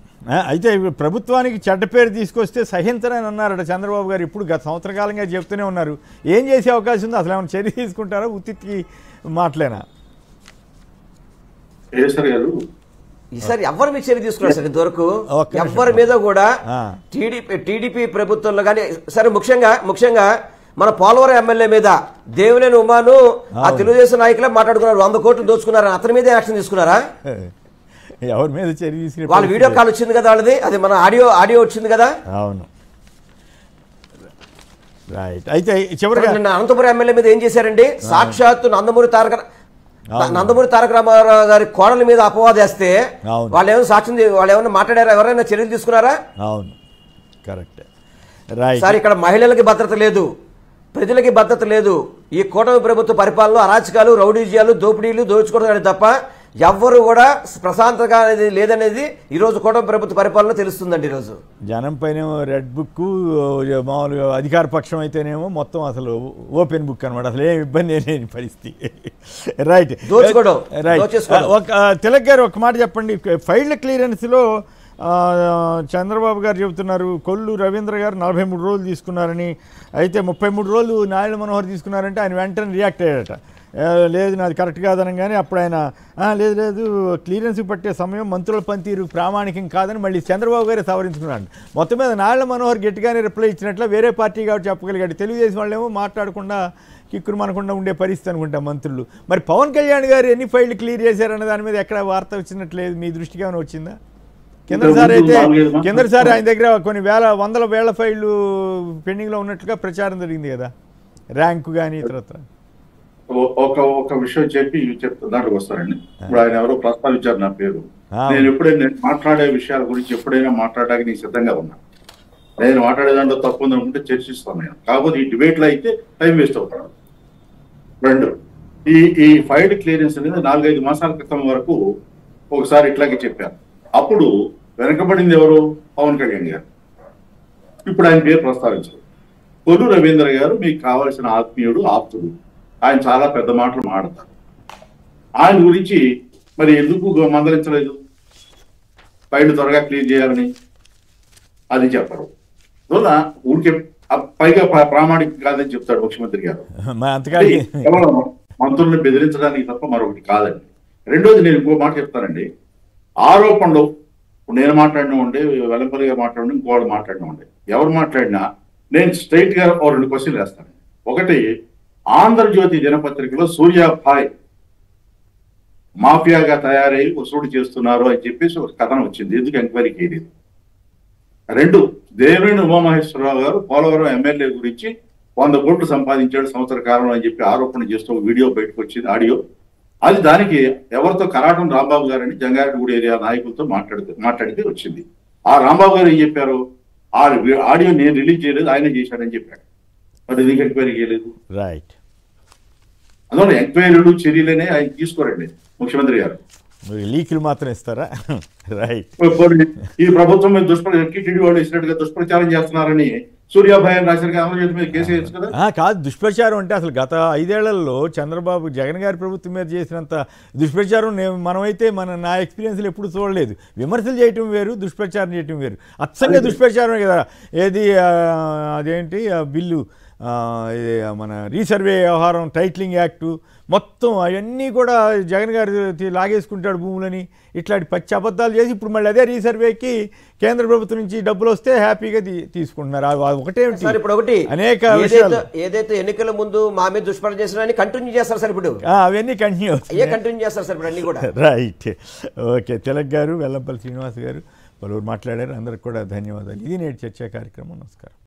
అయితే ప్రభుత్వానికి చెడ్డ పేరు తీసుకొస్తే సహించరని అన్నారట చంద్రబాబు గారు. ఇప్పుడు గత సంవత్సర కాలంగా చెప్తూనే ఉన్నారు. ఏం చేసే అవకాశం ఉంది? అసలు ఏమైనా చర్య తీసుకుంటారా? ఉత్తికి మాటలేనా? ఈసారి ఎవరి మీద చర్య తీసుకున్నారు సార్? ఇంతవరకు ఎవరి మీద కూడా టీడీపీ ప్రభుత్వంలో కానీ సరే ముఖ్యంగా మన పోలవరం ఎమ్మెల్యే మీద దేవినేని ఉమాను ఆ తెలుగుదేశం నాయకులే మాట్లాడుకున్నారు 100 కోట్లు దోచుకున్నారని. అతని మీద యాక్షన్ తీసుకున్నారా? ఎవరి మీద చర్య తీసుకున్నారు? వాళ్ళ వీడియో కాల్ వచ్చింది కదా, వాళ్ళది అది మన ఆడియో వచ్చింది కదా. అవును. రైట్. అయితే చివరిగా నిన్న అనంతపురం ఎమ్మెల్యే మీద ఏం చేశారండి? సాక్షాత్తు నందమూరి తారక రామారావు గారి కోడల మీద అపవాదేస్తే వాళ్ళు ఏమైనా సాక్ష్యం, వాళ్ళు ఏమైనా మాట్లాడారా? ఎవరైనా చర్యలు తీసుకున్నారా? అవును, కరెక్ట్. రైట్. సార్, ఇక్కడ మహిళలకి భద్రత లేదు, ప్రజలకి భద్రత లేదు. ఈ కూటమి ప్రభుత్వ పరిపాలనలో అరాచకాలు, రౌడీజాలు, దోపిడీలు, దోచుకోవడం తప్ప ఎవ్వరు కూడా ప్రశాంతంగా అనేది లేదనేది ఈరోజు కూటమి ప్రభుత్వ పరిపాలన తెలుస్తుందండి. ఈరోజు జనం పైన రెడ్ బుక్, మామూలుగా అధికార పక్షం అయితేనేమో మొత్తం అసలు ఓపెన్ బుక్ అనమాట, అసలు ఏం ఇబ్బంది లేని పరిస్థితి. రైట్. రైట్. తిలక్ గారు ఒక మాట చెప్పండి. ఫైళ్ల క్లియరెన్స్లో చంద్రబాబు గారు చెబుతున్నారు కొల్లు రవీంద్ర గారు 43 రోజులు తీసుకున్నారని. అయితే 33 రోజులు నారాయణ మనోహర్ తీసుకున్నారంటే ఆయన వెంటనే రియాక్ట్ అయ్యాడట. లేదు నాది కరెక్ట్ కాదనగానే అప్పుడు ఆయన లేదు లేదు క్లియరెన్స్కి పట్టే సమయం మంత్రుల పనితీరు ప్రామాణికం కాదని మళ్ళీ చంద్రబాబు గారే సవరించుకున్నాడు. మొత్తం మీద నారాయణ మనోహర్ గట్టిగానే రిప్లై ఇచ్చినట్ల వేరే పార్టీ కాబట్టి చెప్పగలిగాడు. తెలుగుదేశం వాళ్ళేమో మాట్లాడకుండా కిక్కురు మనకుండా ఉండే పరిస్థితి అనుకుంటా మంత్రులు. మరి పవన్ కళ్యాణ్ గారు ఎన్ని ఫైళ్లు క్లియర్ చేశారన్న దాని మీద ఎక్కడ వార్త వచ్చినట్లేదు, మీ దృష్టికి ఏమైనా వచ్చిందా? కిందసారి ఆయన దగ్గర కొన్ని వందల వేల ఫైళ్లు పెండింగ్లో ఉన్నట్లుగా ప్రచారం జరిగింది కదా, ర్యాంకు కానీ ఇతరత్ర. ఒక విషయం దాంట్లోకి వస్తారండి. ఇప్పుడు ఆయన ఎవరో ప్రస్తావించారు నా పేరు. నేను ఎప్పుడైనా మాట్లాడే విషయాల గురించి ఎప్పుడైనా మాట్లాడడానికి నేను సిద్ధంగా ఉన్నా. నేను మాట్లాడే దాంట్లో తప్పు ఉందనుకుంటే చర్చిస్తాను నేను. కాకపోతే ఈ డిబేట్లో అయితే టైం వేస్ట్ అవుతాడు. రెండు, ఈ ఫైల్ క్లియరెన్స్ అనేది 4-5 మాసాల క్రితం వరకు ఒకసారి ఇట్లాగే చెప్పారు. అప్పుడు వెనకబడింది ఎవరు? పవన్ కళ్యాణ్ గారు. ఇప్పుడు ఆయన పేరు ప్రస్తావించారు. కొల్లు రవీంద్ర గారు మీకు కావాల్సిన ఆత్మీయుడు, ఆప్తుడు. ఆయన చాలా పెద్ద మాటలు మాడతారు. ఆయన గురించి మరి ఎందుకు మందలించలేదు? ఫైల్ త్వరగా క్లియర్ చేయాలని అది చెప్పరు. ఊరికే పైగా ప్రామాణిక కాదని చెప్తాడు ముఖ్యమంత్రి గారు. కేవలం మంత్రుల్ని బెదిరించడానికి తప్ప మరొకటి కాదండి. రెండోది, నేను ఇంకో మాట చెప్తానండి. ఆరోపణలు నేను మాట్లాడిన ఉండే, వెల్లంపల్లి గారు మాట్లాడిన, ఇంకోళ్ళు మాట్లాడిన ఉండే, ఎవరు మాట్లాడినా నేను స్ట్రైట్ గా 2 క్వశ్చన్లు వేస్తాను. ఒకటి, ఆంధ్రజ్యోతి దినపత్రికలో సూర్యాభాయ్ మాఫియాగా తయారై వసూలు చేస్తున్నారు అని చెప్పేసి ఒక కథనం వచ్చింది. ఎందుకు ఎంక్వైరీ చేయలేదు? 2, దేవినేని ఉమామహేశ్వరరావు గారు పోలవరం ఎమ్మెల్యే గురించి 100 కోట్లు సంపాదించాడు సంవత్సర కాలంలో అని చెప్పి ఆరోపణ చేస్తూ ఒక వీడియో బయటకు వచ్చింది, ఆడియో. అది దానికి ఎవరితో కరాటం రాంబాబు గారని జంగారెడ్డిగూడ ఏరియా నాయకులతో మాట్లాడితే వచ్చింది. ఆ రాంబాబు గారు ఏం చెప్పారు? ఆ ఆడియో నేను రిలీజ్ చేయలేదు, ఆయనే చేశాడని చెప్పాడు. మరి ఎందుకు ఎంక్వైరీ చేయలేదు? రైట్. అందువల్ల ఎంక్వైరీలు చర్యలనే ఆయన తీసుకోరండి ముఖ్యమంత్రి గారు. లీకులు మాత్రం ఇస్తారా? రైట్. ఈ ప్రభుత్వం మీద టీడీ వాళ్ళు ఇచ్చినట్టుగా దుష్ప్రచారం చేస్తున్నారని సూర్యాభాయ్ రాశారు. ఆంధ్రజ్యోతి మీద కేసు వేయచ్చు కదా? కాదు, దుష్ప్రచారం అంటే అసలు గత 5 ఏళ్లలో చంద్రబాబు జగన్ గారి ప్రభుత్వం మీద చేసినంత దుష్ప్రచారం మనమైతే నా ఎక్స్పీరియన్స్లో ఎప్పుడు చూడలేదు. విమర్శలు చేయటం వేరు, దుష్ప్రచారం చేయటం వేరు. అచ్చంగా దుష్ప్రచారమే కదా. ఏది అదేంటి బిల్లు, మన రీసర్వే వ్యవహారం, టైటిలింగ్ యాక్టు మొత్తం అవన్నీ కూడా జగన్ గారు లాగేసుకుంటాడు భూములని, ఇట్లాంటి పచ్చి అబద్ధాలు చేసి ఇప్పుడు మళ్ళీ అదే రీసర్వేకి కేంద్ర ప్రభుత్వం నుంచి డబ్బులు వస్తే హ్యాపీగా తీసుకుంటున్నారు. ఒకటి అనేక ఏదైతే ఎన్నికల ముందు మా మీద దుష్ప్రచారం చేసిన కంటిన్యూ చేస్తారు సార్. ఇప్పుడు అవన్నీ కంటిన్యూ చేస్తారు సార్ ఇప్పుడు అన్ని కూడా. రైట్. ఓకే. తిలక్ గారు, వెల్లంపల్లి శ్రీనివాస్ గారు పలువురు మాట్లాడారు. అందరికి కూడా ధన్యవాదాలు. ఇది నేటి చర్చా కార్యక్రమం. నమస్కారం.